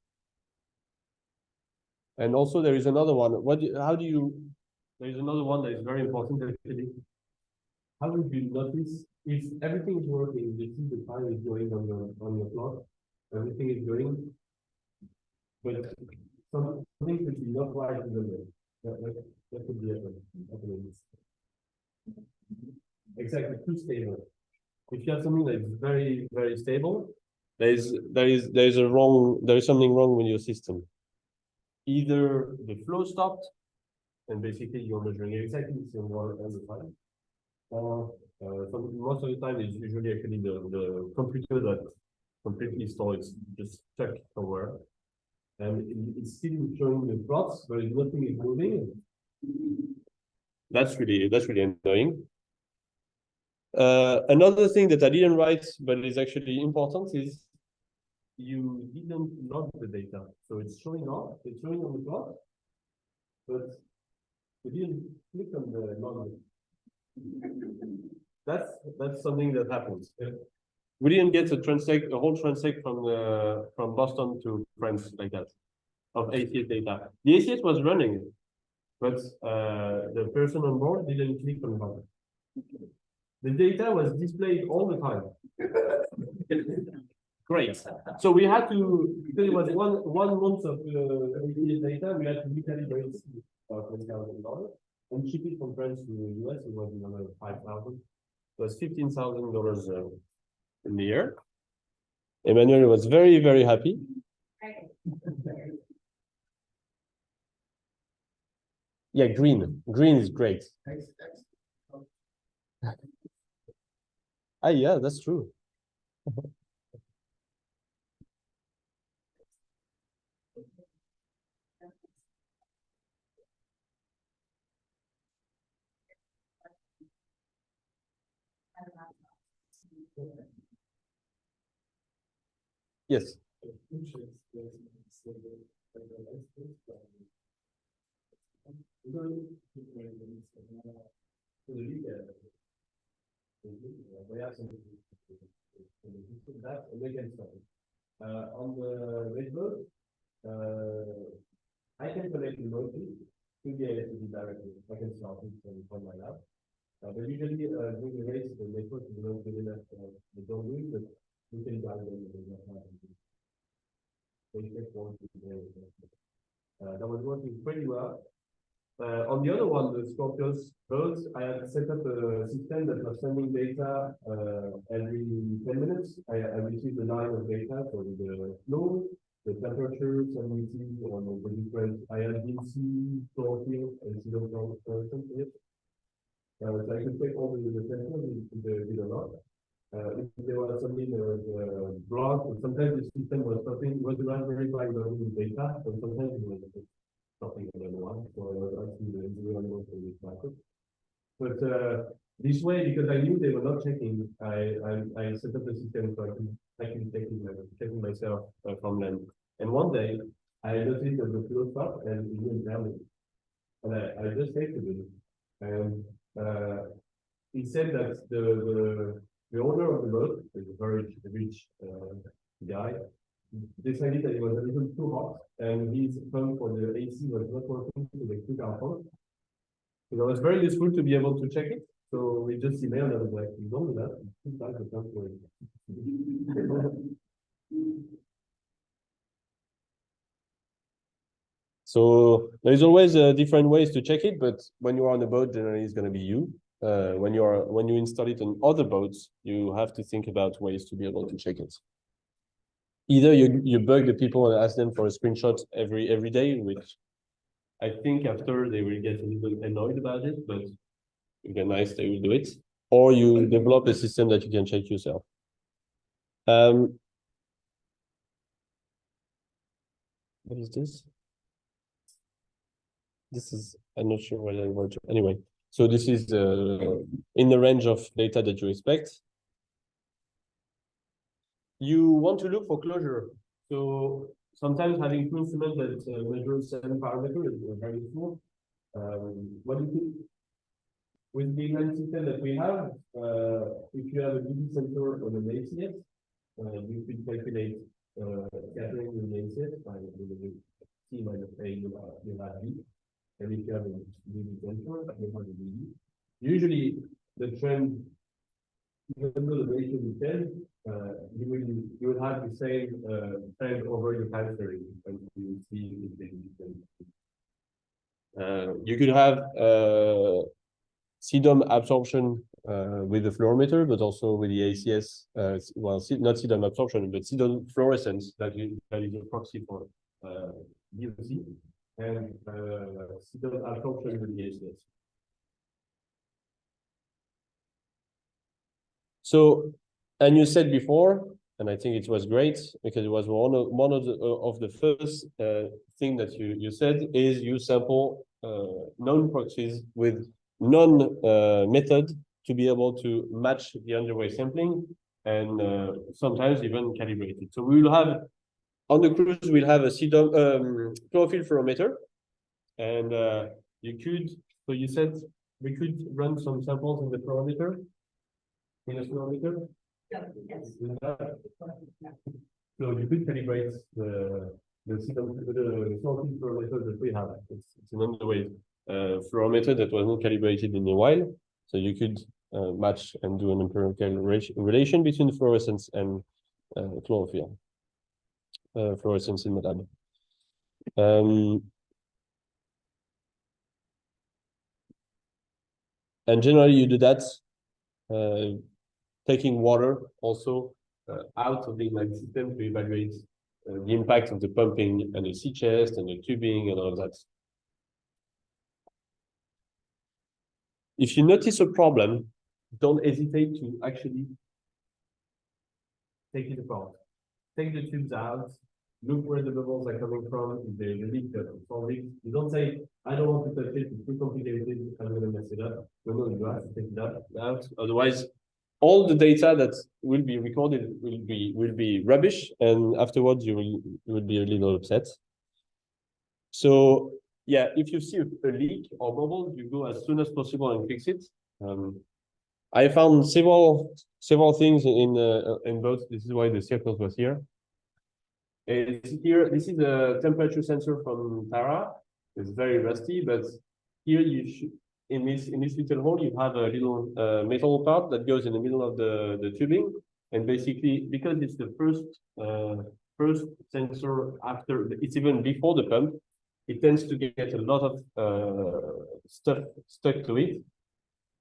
And also there is another one. There is another one that is very important actually. How would you notice if everything is working, you see the time is going on your plot, everything is going, but something could be not right in the way. That could be happening. Exactly, too stable. If you have something that is very, very stable, there is something wrong with your system. Either the flow stopped, and basically you're measuring exactly the same water all the time, or most of the time it's usually actually the computer that completely stores just stuck somewhere, and it's still showing the plots, but nothing is moving. That's really annoying. Another thing that I didn't write, but is actually important, is you didn't log the data. So it's showing up, it's showing on the plot, but you didn't click on the log. That's something that happens. We didn't get a whole transect from Boston to France like that of ACS data. The ACS was running, but the person on board didn't click on the button. The data was displayed all the time. Great. So we had to, because it was one month of ACS data, we had to recalibrate $20,000. and ship it from France to the US, it was another 5,000. It was $15,000 in the year. Emmanuel was very, very happy. Yeah, green. Green is great. Ah, yeah, that's true. Yes. On the network, I can connect remotely to the electricity directly. I can start it from my lab. But usually, during the race, the network is not good enough. They don't do it, but we can guide them. That was working pretty well. On the other one, the Scorpios boats, I had set up a system that was sending data every 10 minutes. I received a line of data for the flow, the temperature, salinity, on the different. I had DC, chlorophyll, and silicon fluorescence in it. So I could take all the sensors with a lot. If there was something that was blocked, sometimes the system was stopping, was not very Pi learning data, but sometimes it was stopping another one. So I was asking the engineer for this market. But this way, because I knew they were not checking, I set up the system so I can checking myself from land. And one day, I noticed that the flow stopped and it didn't tell me. And I just texted him. And he said that the owner of the boat, is a very rich guy, decided that it was a little too hot, and his pump for the AC was not working, so they took our pump. So that was very useful to be able to check it. So we just emailed and I was like, we don't do that. Two times the pump for it. So there's always different ways to check it, but when you are on the boat, generally it's going to be you. When you install it on other boats, you have to think about ways to be able to check it. Either you bug the people and ask them for a screenshot every day, which I think after they will get a little annoyed about it, but if they're nice, they will do it. Or you develop a system that you can check yourself. What is this? This is, I'm not sure what I want to, anyway. So this is in the range of data that you expect. You want to look for closure. So sometimes having two instruments that measure 7 parameters is very useful. What do you think? With the inline system that we have, if you have a DB sensor on an ACS, you could calculate scattering in the ACS by C minus A, you have B. And if you have a DB sensor, you have a DB. Usually, the trend, even though the ratio is 10, you will have the same trend over the time series, and you see if they you could have CDOM absorption with the fluorometer, but also with the ACS. Well, not CDOM absorption, but CDOM fluorescence that is a proxy for DOC, and CDOM absorption with the ACS. So, and you said before, and I think it was great because it was one of the first thing that you said is you sample known proxies with known method to be able to match the underway sampling and sometimes even calibrate it. So we will have on the cruise we'll have a CDOM chlorophyll fluorometer, and you could. So you said we could run some samples in the fluorometer. In a fluorometer?
Yes.
So you could calibrate the chlorophyll fluorometer that we have. It's an underway fluorometer that was not calibrated in a while. So you could match and do an empirical relation between fluorescence and chlorophyll fluorescence in the lab. And generally you do that taking water also out of the inline system to evaluate the impact of the pumping and the sea chest and the tubing and all that. If you notice a problem, don't hesitate to actually take it apart. Take the tubes out, look where the bubbles are coming from, if there's a leak, solve it. You don't say, I don't want to touch it, it's too complicated, I'm going to mess it up. No, you have to take it out. Otherwise, all the data that will be recorded will be rubbish, and afterwards you will be a little upset. So yeah, if you see a leak or bubble, you go as soon as possible and fix it. I found several things in both. This is why the circles was here. Here, this is a temperature sensor from Tara. It's very rusty, but here you should, in this little hole, you have a little metal part that goes in the middle of the tubing, and basically because it's the first sensor after, it's even before the pump, it tends to get a lot of stuff stuck to it,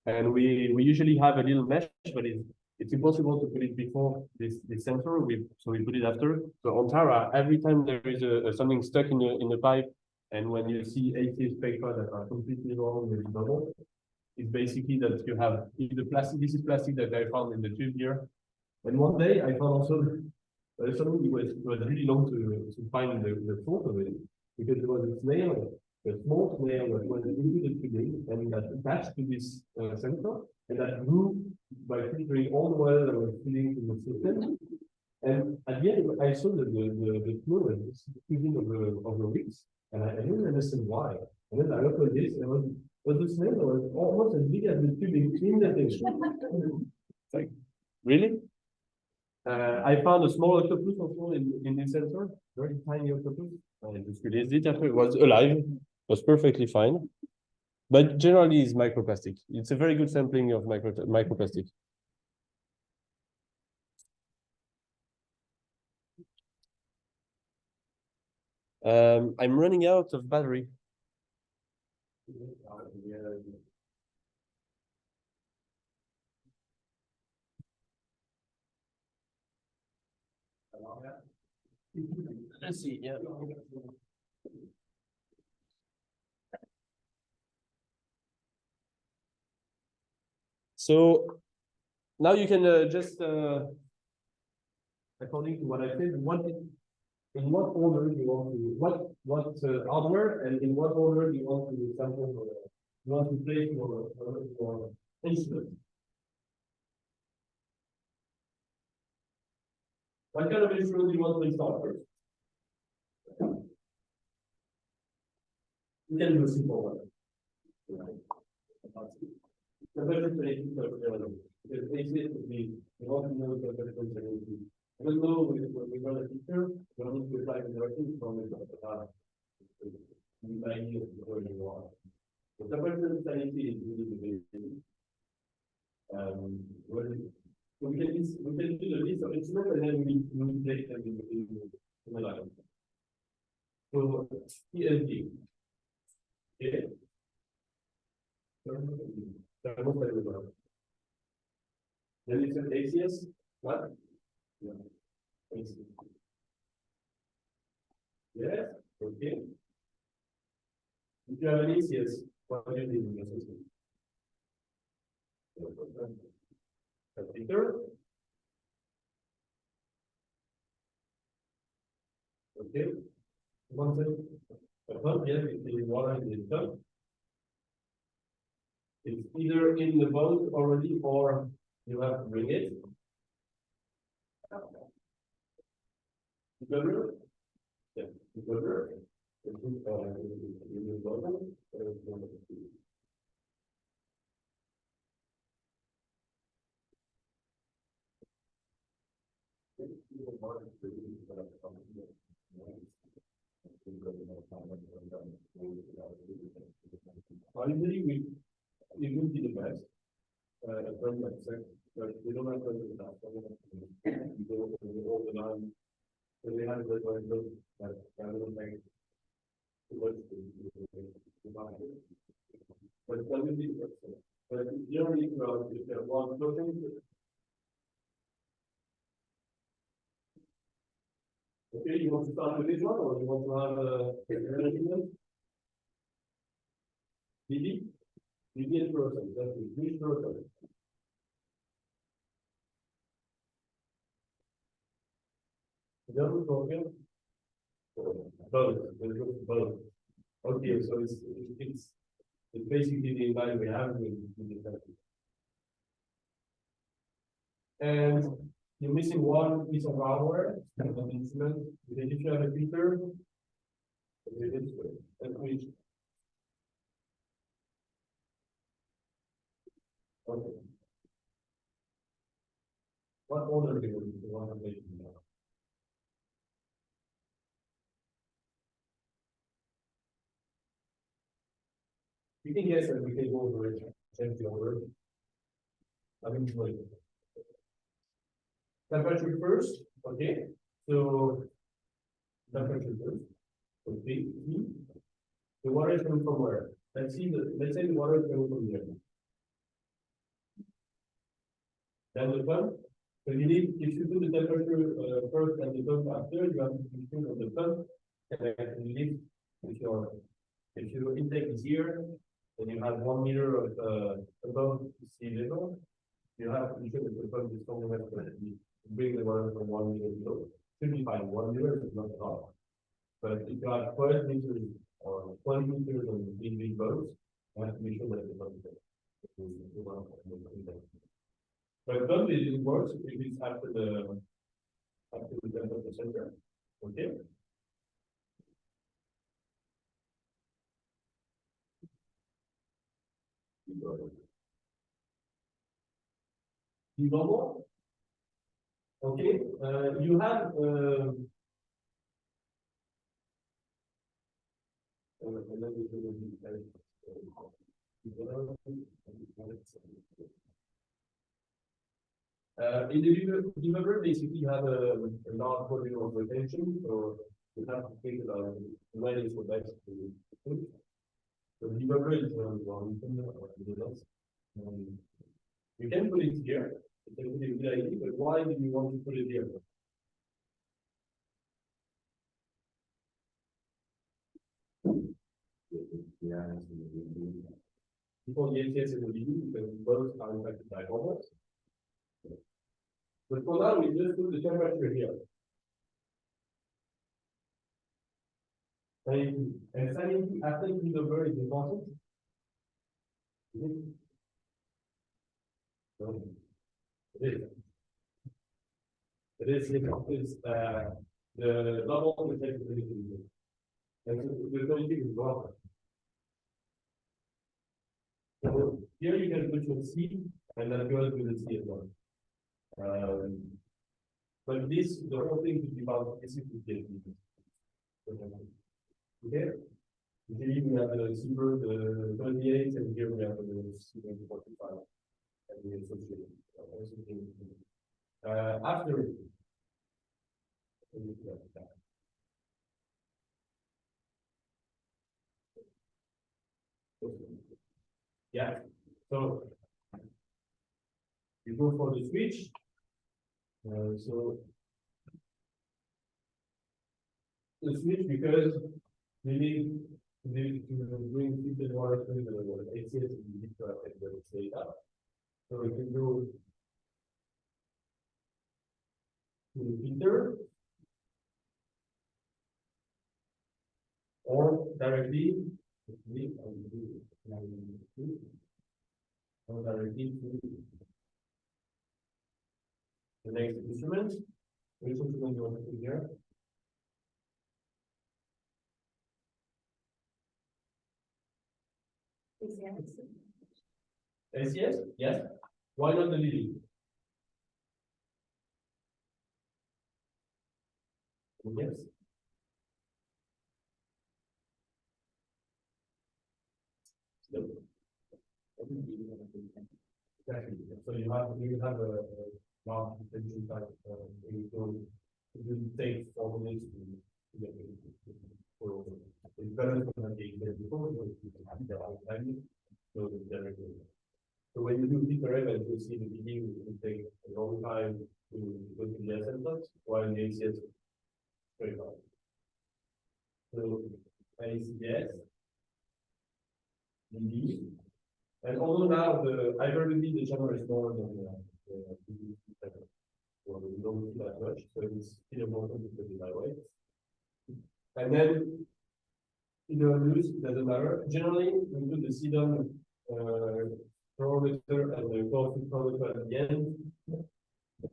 and we usually have a little mesh, but it's impossible to put it before this sensor. So we put it after. So on Tara, every time there is something stuck in the pipe, and when you see ACS paper that are completely wrong with bubble, it's basically that you have either plastic. This is plastic that I found in the tube here. And one day I found also something it was really long to find the fault of it, because it was a snail, a small snail that went into the tubing and that attached to this sensor, and that grew by filtering all the water that was feeding to the system. And at the end, I saw that the flow was feeding of the weeks, and I didn't understand why. And then I opened this, and the snail was almost as big as the tubing in the thing. It's like, really? I found a small octopus also in this sensor, very tiny octopus. I just released it after it was alive, was perfectly fine. But generally, it's microplastic. It's a very good sampling of microplastic. I'm running out of battery. Let's see, yeah. So now you can just, according to what I said, in what order you want to, what hardware, and in what order you want to sample, you want to place your instrument. What kind of instrument do you want to install first? You can do a simple one. The better training for the because basically we want to know the better training. Even though we run a teacher, we don't need to apply the directions from the idea of where you are. The better training is really the basic. So we can do the list of instruments and then we place them in the line. So ESD. Okay. Then it's an ACS. What? Yeah. ACS. Yes. Okay. If you have an ACS, what do you need in the system? A filter. Okay. One thing. A pump, yes, it's in water in the tub. It's either in the boat already or you have to bring it. Decoder? Yeah, decoder. Finally, it would be the best. But we don't have to do that. We go all the line. So we have to go that I don't think it was but it's going to be the best. But you don't need to, if you want floating. Okay, you want to start with this one, or you want to have a BB? BB and person, that's it, which person? Don't talking. Both, both. Okay, so it's basically the inline we have with the country. And you're missing one piece of hardware, an instrument. If you have a filter, and which. Okay. What order do you want to make now? You can guess that we can go over it, change the order. I mean, wait. Temperature first, okay? So temperature first. Okay. The water is coming from where? Let's say the water is coming from here. Then the pump. So you need, if you do the temperature first and the pump after, you have to be sure of the pump. And then you need, if your intake is here, then you have 1 meter of above sea level. You have to be sure that the pump is strong enough to bring the water from 1 meter below. Should be fine. 1 meter is not a lot. But if you have 12 meters or 20 meters on big boats, you have to be sure that the pump is. But pump it works if it's after the temperature center. Okay. Normal. Okay. You have in the developer, basically you have a large volume of retention, so you have to think about when it's the best to put. So the developer is one you can put it here. It's a really good idea, but why do you want to put it here? Before the ATS and the BD, because both are impacted by hormones. But for now, we just put the temperature here. And sanity after the over is important. It is the level of detectability. And the quality is wrong. So here you can put your C and then go with the C as well. But this, the whole thing is about specific. Okay? Here we have the super, the 28, and here we have the super 45. And the associated. After. Yeah, so you go for the switch. So the switch, because we need to bring filtered water to the ACS and we need to affect the data. So we can go to the filter or directly or directly to the next instrument. Which instrument you want to put here? ACS? Yes. Why not the leading? Yes. Exactly. So you have a large potential type it will take 4 minutes to get it. It's better than the before, so you have the right timing. So So when you do filter events, you see the beginning will take a long time to go to the asymptotes, while the ACS is very fast. So ACS, DD, and although now the hypertrophy, the channel is smaller than the well, we don't see that much, so it's still important to put it that way. And then either lose, doesn't matter. Generally, we put the sedum parameter and the coefficient parameter at the end,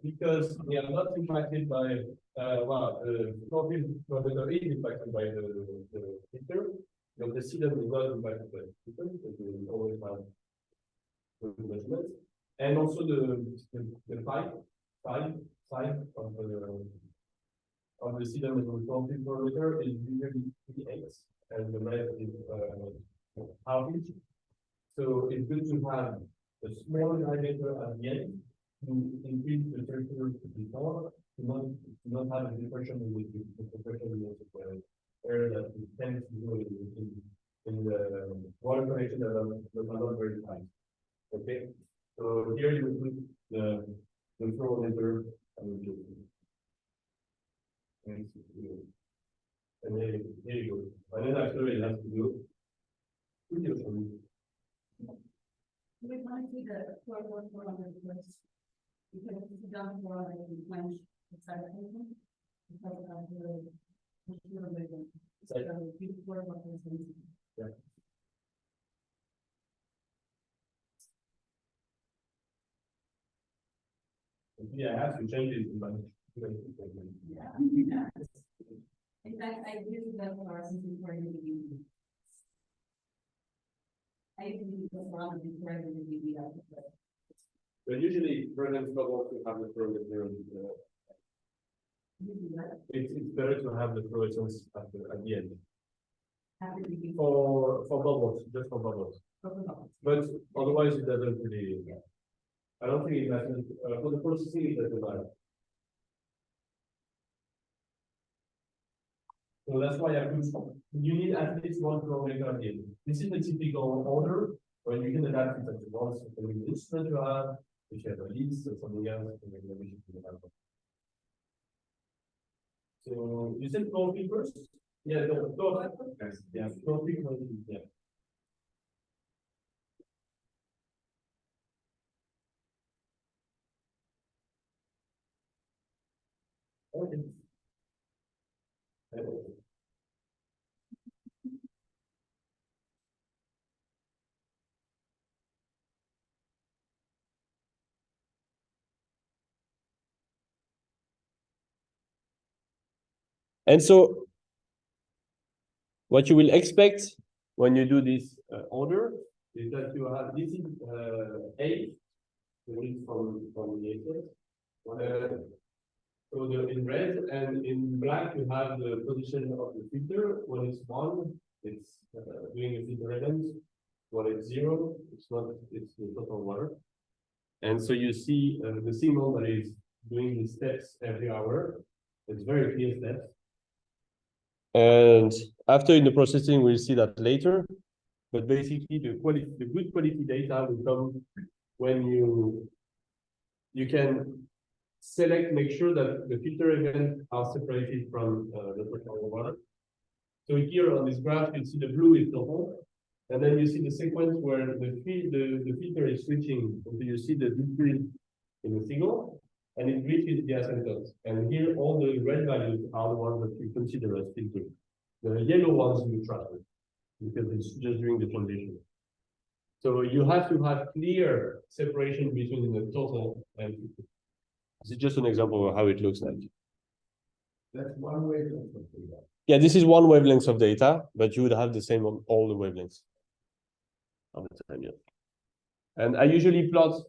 because they are not impacted by well, the coefficient parameter is impacted by the filter, but the sedum is not impacted by the filter, so we always have good measurements. And also the side of the sedum and the coefficient parameter is usually 3x, and the rest is half inch. So it's good to have a small diameter at the end to increase the pressure before, to not have a depression with the depression with the air that tends to go in the water connection that are not very tight. Okay, so here you put the flow meter and here you go. And then after it has to do video from
We want to see the floor on the first, because it's done for like quench the side of it. Because of the movement. So before what was
yeah. Yeah, I have to change it in my
yeah. In fact, I use that for our system for the I use the one before the
but usually programs struggle to have the program it's better to have the fluorescence at the end. For bubbles, just for bubbles. But otherwise it doesn't really I don't think it matters for the processing it doesn't matter. So that's why I put you need at least one parameter at the end. This is the typical order when you can adapt it at once with the instrument you have, if you have a list or something else, maybe you have. So you said coffee first? Yeah, no, coffee. Yeah, coffee first. Yeah. Okay. And so what you will expect when you do this order is that you have this is A, from the ATS. So in red and in black you have the position of the filter. When it's 1, it's doing a filter event. When it's 0, it's not. It's the total water. And so you see the signal that is doing these steps every hour. It's very clear steps. And after in the processing, we'll see that later. But basically, the good quality data will come when you can select, make sure that the filter events are separated from the total water. So here on this graph, you see the blue is total, and then you see the sequence where the filter is switching. So you see the decrease in the signal, and it reaches the asymptotes. And here, all the red values are the ones that you consider as filter. The yellow ones you trust because it's just during the transition. So you have to have clear separation between the total and filter. This is just an example of how it looks like.
That's one wavelength of data.
Yeah, this is one wavelength of data, but you would have the same on all the wavelengths of the time, yeah. And I usually plot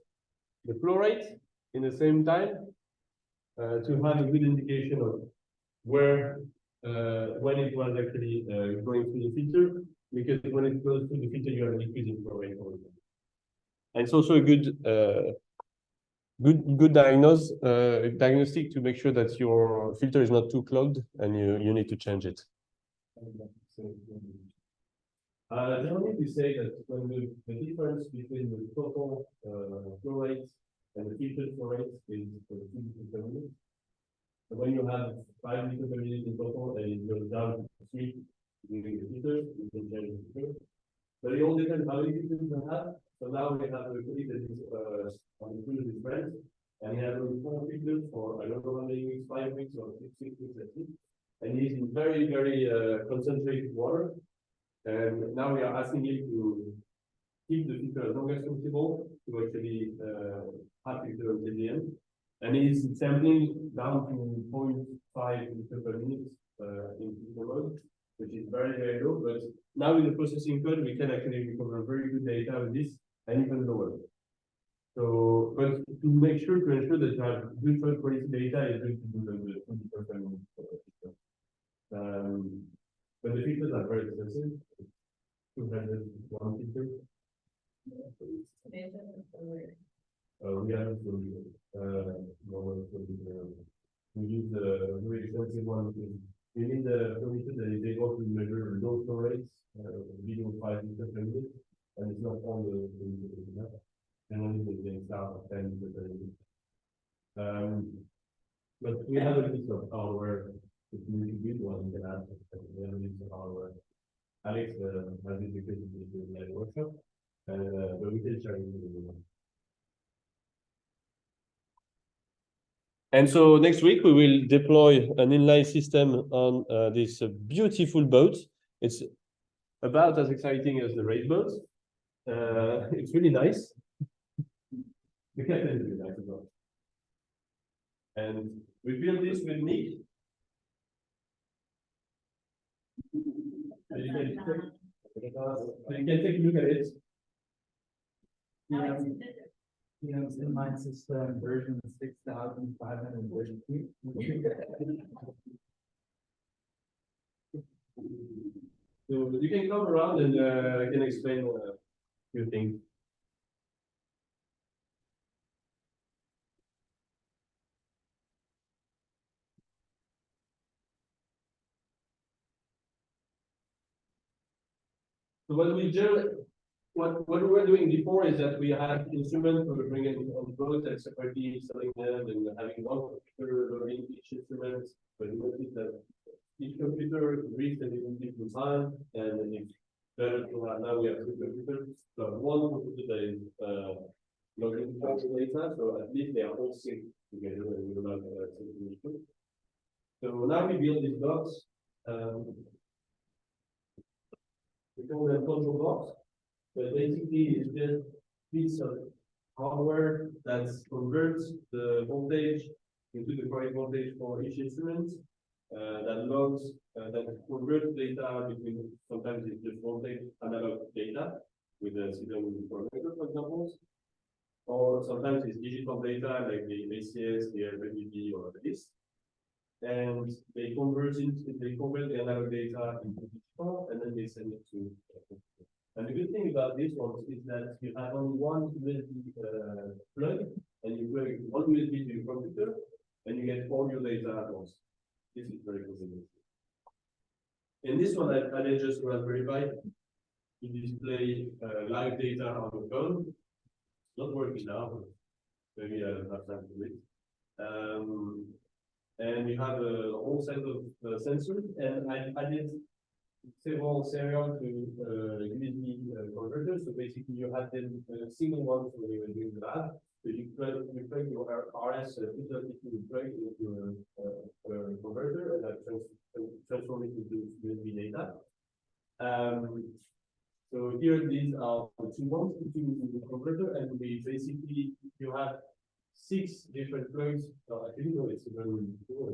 the flow rate in the same time to have a good indication of where when it was actually going through the filter, because when it goes through the filter, you have a decrease in flow rate all the time. And it's also a good good diagnostic to make sure that your filter is not too clogged and you need to change it. Generally, we say that when the difference between the total flow rate and the filtered flow rate is 2 liters per minute. So when you have 5 liters per minute in total and it goes down to 3 during the filter, you can change the filter. But it all depends how many filters you have. So now we have a colleague that is on the tool of his friends, and he has only 4 filters for I don't know how many weeks, 5 weeks or 6 weeks, I think. And he's in very, very concentrated water. And now we are asking him to keep the filter as long as possible to actually have filter until the end. And he's sampling down to 0.5 liters per minute in filter mode, which is very, very low. But now with the processing code, we can actually recover very good data with this and even lower. So, but to make sure to ensure that you have good third quality data, is good to do the 20% per minute. But the filters are very expensive. 201 filter. We have we use the very expensive one. We need the permission that is able to measure low flow rates, below 5 liters per minute, and it's not all the and only the start of 10 liters per minute. But we have a list of hardware. If you need to build one, you can ask. We have a list of hardware. Alex has it because he's doing the workshop, and but we can share it with everyone. And so next week we will deploy an inline system on this beautiful boat. It's about as exciting as the race boat. It's really nice. The captain is really nice as well. And we built this with Nick. You can take a look at it.
Guillaume's inline system version 6532.
So you can come around and I can explain a few things. So what we we were doing before is that we had instruments we were bringing on the boat and separately selling them and having one computer loading each instrument. But we noticed that each computer reached a different time, and it's better to have now we have 2 computers. So one computer that is logging all the data, so at least they are all synced together and we will have synchronization. So now we build these blocks. We call them control blocks. But basically, it's just a piece of hardware that converts the voltage into the correct voltage for each instrument. That logs, that converts data between, sometimes it's just voltage analog data with a serial micrometer, for example. Or sometimes it's digital data like the ACS, the RGB, or this. And they convert the analog data into digital, and then they send it to. And the good thing about this one is that you have only one USB plug, and you plug one USB to your computer, and you get all your data at once. This is very convenient. In this one, I did just Raspberry Pi to display live data on the phone. It's not working now, but maybe I'll have time to do it. And you have a whole set of sensors, and I did several serial to USB converters. So basically, you had them single ones when you were doing the lab. So you plug your RS 232 plug into a converter, and that transform it into USB data. So here these are the 2 ones into the converter, and we basically you have 6 different plugs. Actually, no, it's even more.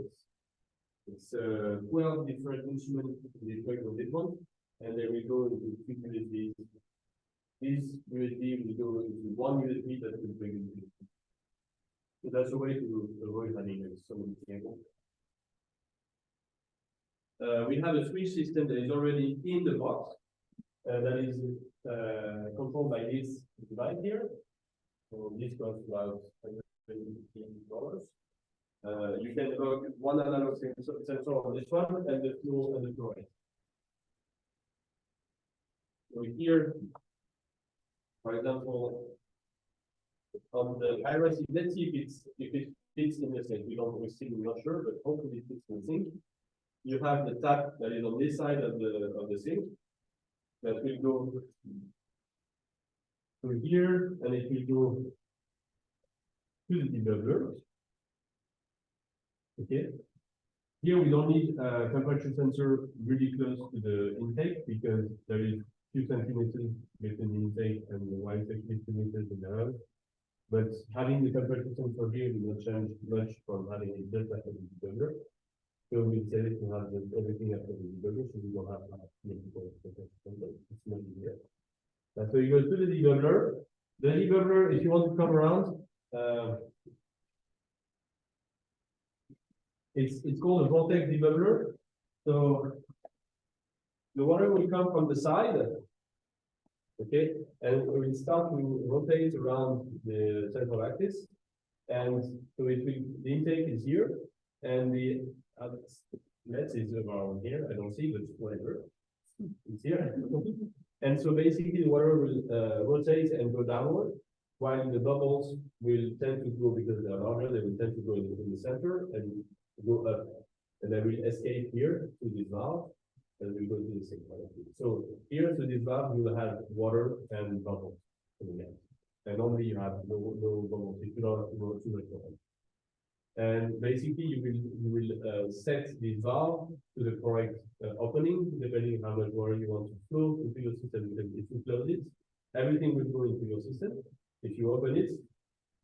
It's 12 different instruments we plug on this one, and then we go into 3 USBs. This USB will go into 1 USB that will plug into this. So that's a way to avoid having so many cables. We have a switch system that is already in the box that is controlled by this device here. So this costs about $115. You can log one analog sensor on this one and the flow rate. So here, for example, on the iris, let's see if it fits in the sink. We're still not sure, but hopefully it fits in the sink. You have the tap that is on this side of the sink that will go to here, and it will go to the debuggler. Okay. Here we don't need a temperature sensor really close to the intake because there is few centimeters between the intake and the wide 60 meters in the air. But having the temperature sensor here will not change much from having it just after the debugger. So we say to have everything after the debugger, so we don't have multiple temperature sensors. It's much easier. So you go to the debugger. The debugger, if you want to come around, it's called a vortex debugger. So the water will come from the side, okay, and it will start to rotate around the central axis, and so it will, the intake is here, and the let's is around here. I don't see, but whatever, it's here. And so basically, the water will rotate and go downward, while the bubbles will tend to go, because they are larger, they will tend to go in the center and go up, and they will escape here to this valve, and we go to the same one. So here to this valve, you will have water and bubbles coming out, and only you have no bubbles. You do not have to go too much water. And basically, you will set the valve to the correct opening, depending on how much water you want to flow into your system. Because if you close it, everything will go into your system. If you open it,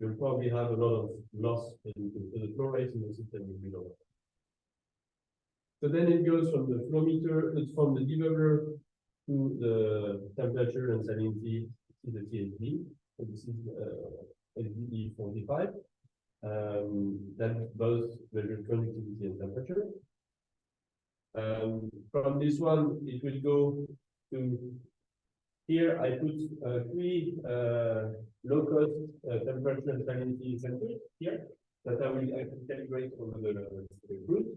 you'll probably have a lot of loss into the flow rate in the system will be lower. So then it goes from the flow meter, from the debugger to the temperature and salinity to the THD. So this is SDE 45. That both measure conductivity and temperature. From this one, it will go to here. I put 3 low-cost temperature and salinity sensors here that I will calibrate over the cruise,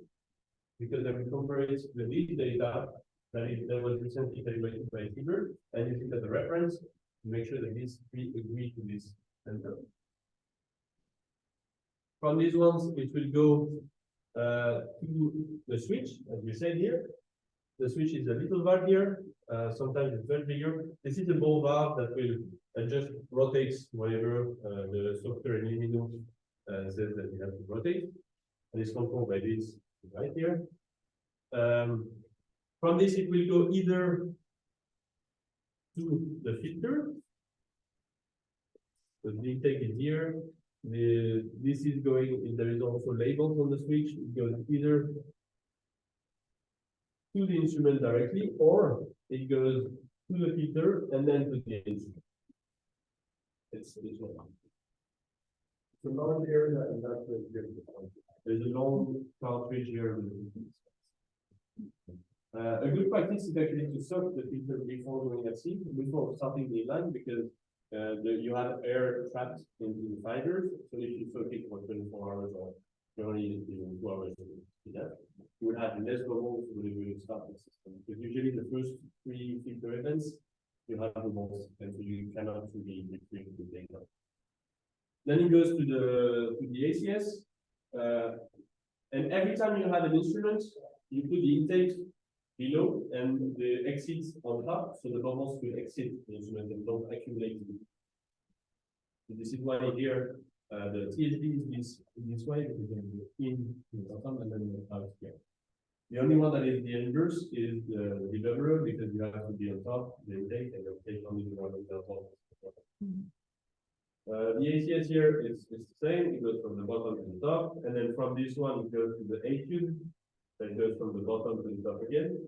because I will compare it to the lead data that was recently calibrated by Tiber, and use it as a reference to make sure that these 3 agree to this sensor. From these ones, it will go to the switch, as we said here. The switch is a little valve here. Sometimes it's much bigger. This is a ball valve that will just rotates whenever the software in Linux says that you have to rotate. And it's controlled by this right here. From this, it will go either to the filter. So the intake is here. This is going, there is also labels on the switch. It goes either to the instrument directly, or it goes to the filter and then to the instrument. It's one. So now here, and that's the difference. There's a long cartridge here. A good practice is actually to soak the filter before going at sea, before starting the inline, because you have air trapped in the fibers. So if you soak it for 24 hours or only 2 hours, you would have less bubbles when you start the system. Because usually the first 3 filter events, you have bubbles, and so you cannot really retrieve the data. Then it goes to the ACS, and every time you have an instrument, you put the intake below and the exits on top, so the bubbles will exit the instrument and don't accumulate. So this is why here the THD is this way, because in the bottom and then out here. The only one that is the inverse is the debugger, because you have to be on top, the intake, and you take only the one on top. The ACS here is the same. It goes from the bottom to the top, and then from this one it goes to the A tube. That goes from the bottom to the top again.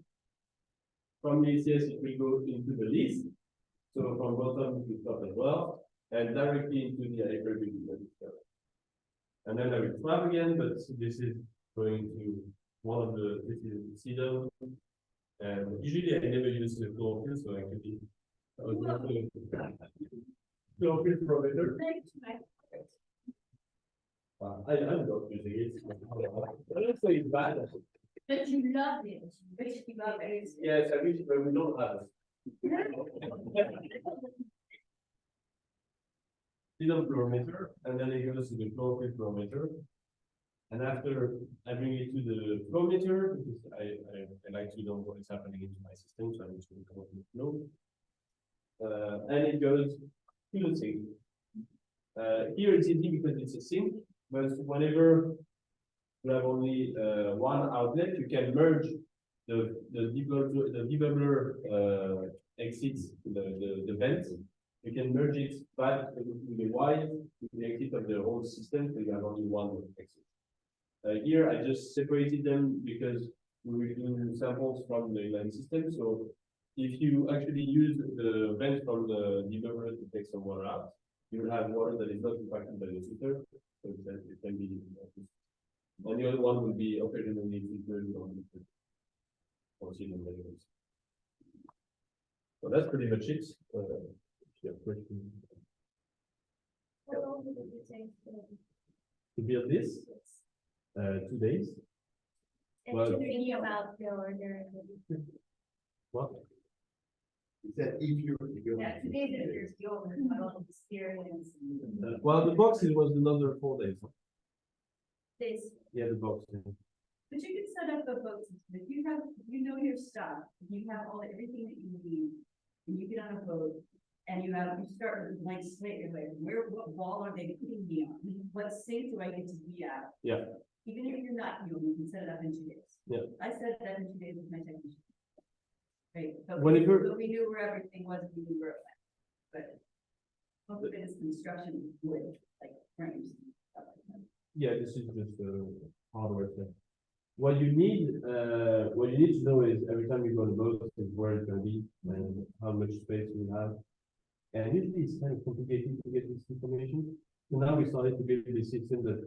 From the ACS, it will go into the list, so from bottom to top as well, and directly into the hypervisual. And then I will swap again, but this is going to one of the, this is CDOM, and usually I never use the chlorophyll, so actually I was not doing chlorophyll provider. I'm not using it. I don't say it's bad.
But you love it. But you love it.
Yes, I wish, but we don't have it. Freedom fluorometer, and then it goes to the chlorophyll fluorometer. And after I bring it to the flow meter, because I like to know what is happening into my system, so I need to come up with flow. And it goes to the sink. Here it's easy because it's a sink, but whenever you have only one outlet, you can merge the debuggler exits the vent. You can merge it back to the wide to the exit of the whole system, so you have only one exit. Here I just separated them because we will do samples from the inline system. So if you actually use the vent from the debugger to take some water out, you will have water that is not impacted by the filter. So it can be and the other one will be occasionally filtered or seen in the So that's pretty much it.
How long did it take
To build this? 2 days.
and
Well-
to think about the order?
What?
He said, if you.
Yeah, 2 days if there's the order, my own experience.
Well, the box it was another 4 days.
This,
Yeah, the box.
but you can set up a boat, if you have, you know your stuff, if you have everything that you need, and you get on a boat, and you start with a blank slate, you're like, what wall are they putting me on? What sink do I get to be at?
Yeah.
Even if you're not, you can set it up in 2 days.
Yeah.
I set it up in 2 days with my technician. Right, but
Whenever-
but we knew where everything was, we knew where it went, but most of it is construction wood, like frames and stuff like that.
Yeah, this is just hardware thing. What you need to know is every time you go on the boat is where it's gonna be and how much space you have. And usually it's kind of complicated to get this information. So now we started to build this system that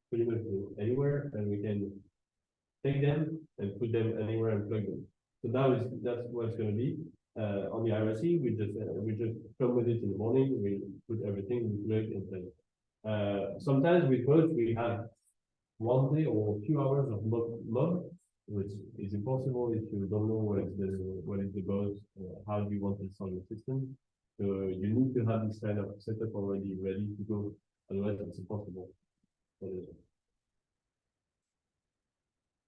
pretty much go anywhere and we can take them and put them anywhere and plug them. So that's what it's gonna be. On the IRC, we just come with it in the morning, we put everything, we plug and then. Sometimes with both we have 1 day or a few hours of log, which is impossible if you don't know what is the boat, how do you want to install your system. So you need to have this kind of setup already ready to go, otherwise it's impossible.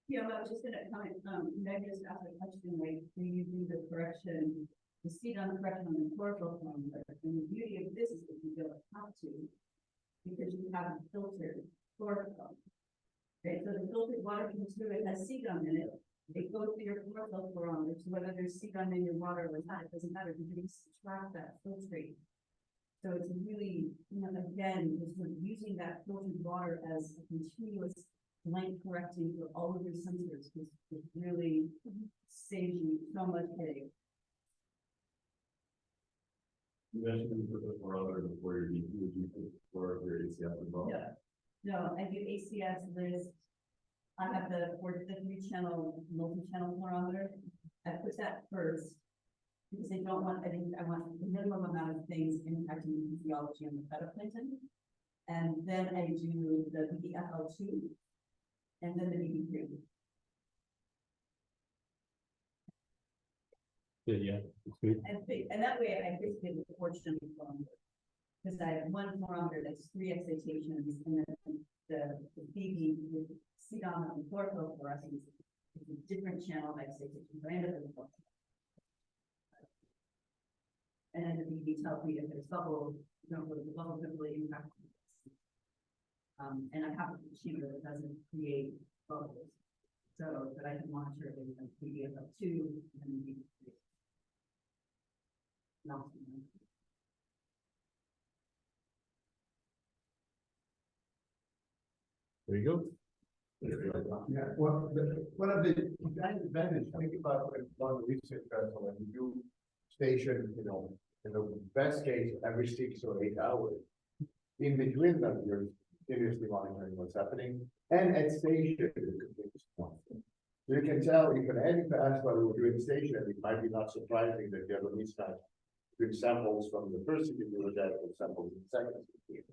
Yeah, I was just gonna comment, Meg just asked a question, like, do you do the correction, the seed on correction on the chlorophyll form, and the beauty of this is that you don't have to, because you have a filtered chlorophyll. Right, so the filtered water comes through, it has CGUM in it, it goes through your chlorophyll barometer, so whether there's CGUM in your water or not, it doesn't matter, because you extract that filtrate. So it's really, again, just sort of using that filtered water as a continuous blank correcting for all of your sensors, because it really saves you so much headache.
You mentioned you put the barometer before your DP, would you put for your ACS as well?
No, I do ACS list. I have the 3-channel, multi-channel barometer. I put that first. Because I want the minimum amount of things impacting the physiology and the phytoplankton. And then I do the BDFL2. And then the BD3.
Yeah, it's good.
And that way I basically have a portion of the barometer. Because I have one barometer that's 3 excitations, and then the BB with CDOM and chlorophyll fluorescence is a different channel of excitation. So I end up with a portion. And then the BB tells me if there's bubbles, the bubbles are really impactful. And I have a machine that doesn't create bubbles. So that I can monitor the BDFL2 and BD3.
There you go.
Yeah, well, one of the advantages, think about when on the research vessel and you do station, in the best case, every 6 or 8 hours. In between them, you're continuously monitoring what's happening, and at station, you're continuously monitoring. So you can tell if an heading pass while we're doing station, it might be not surprising that you have a mismatch between samples from the first CPD that and samples in the second CPD.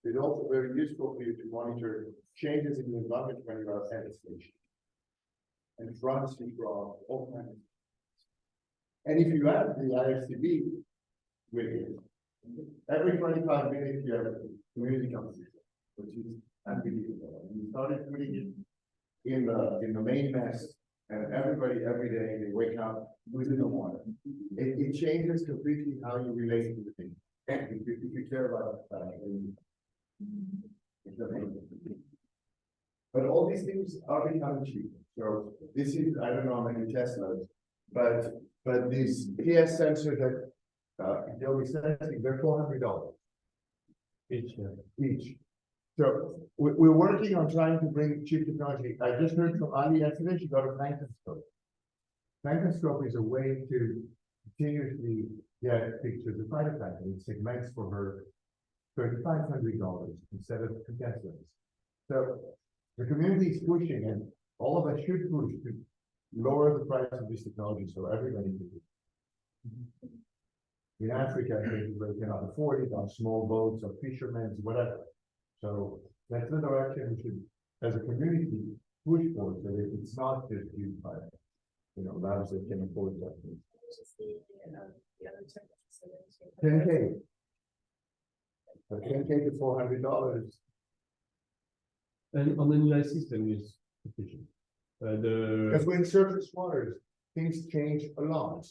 It's also very useful for you to monitor changes in the environment when you are at a station. And it runs you from all kinds.
And if you add the IFCB with it, every 25 minutes you have a community conversation, which is unbelievable. And we started putting it in the main mess, and everybody every day they wake up with the water. It changes completely how you relate to the thing. If you care about it's amazing. But all these things are becoming cheap. So this is, I don't know how many Teslas, but these PS sensors that they'll be sensing, they're $400 each. So we're working on trying to bring cheap technology. I just heard from Ali yesterday, she got a Plankton-scope. Plankton-scope is a way to continuously get pictures of fighter plankton. It segments for her $3,500 instead of Teslas. So the community is pushing, and all of us should push to lower the price of this technology so everybody can do it. In Africa, they cannot afford it on small boats or fishermen, whatever. So that's the direction we should, as a community, push for, so that it's not just used by, labs that can afford that. 10K. So 10K to $400.
And on the Inline system is efficient.
Because when surface waters, things change a lot.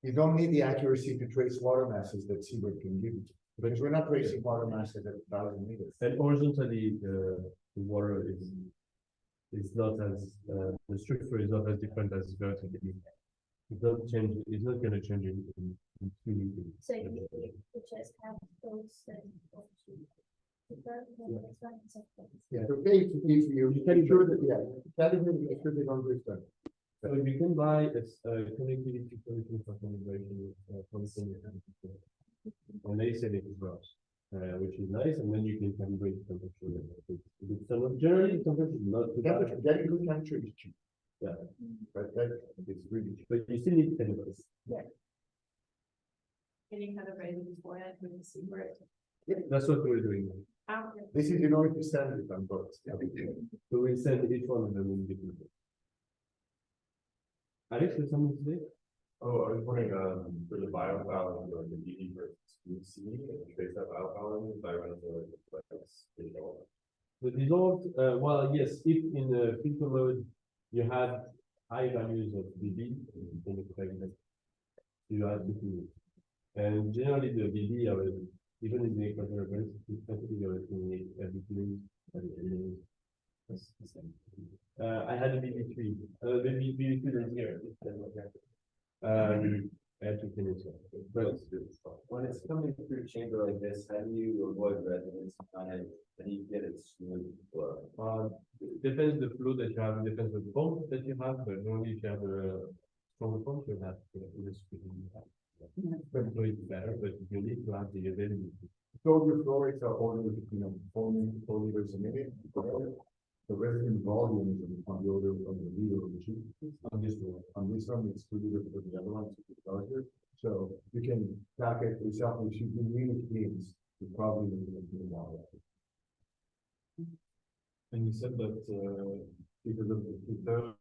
You don't need the accuracy to trace water masses that seabird can give you. Because we're not tracing water masses at 1,000 meters.
And horizontally, the water is not as the structure is not as different as vertically. It's not change. It's not going to change in 3D.
So you just have those
Yeah, it's okay if you can ensure that, make sure they don't drift them.
So you can buy connectivity solution for calibration from the and they said it as well, which is nice, and then you can calibrate the temperature. Generally, the temperature is not too bad.
Getting good temperature is cheap.
Yeah.
But that is really cheap.
But you still need to calibrate.
Getting kind of ready beforehand when you see where it.
That's what we're doing.
This is in order to send it on boats.
So we'll send each one of them in different. Alex, there's something to say?
Oh, I was wondering, for the biofouling or the DD versus C, and trace that biofouling by running the dissolved.
The dissolved, well, yes, if in the filter mode you have high values of BB, you have to do it. And generally the BB are even in the equatorial belt, it's considered I had a BB3. The BB3 is here. I had to finish it. But
When it's coming through chamber like this, how do you avoid resonance? How do you get it smooth flow?
depends the flow that you have, depends the pump that you have, but only if you have a stronger pump, you have but so it's better, but you need to have the availability.
So your flow rates are ordered between 4 liters a minute. The resident volume is on the order of the liter of the tube. On this one, it's 2 liters, but the other one is larger. So you can calculate for yourself, if you do unit gains, you're probably looking at the water.
And you said that because of the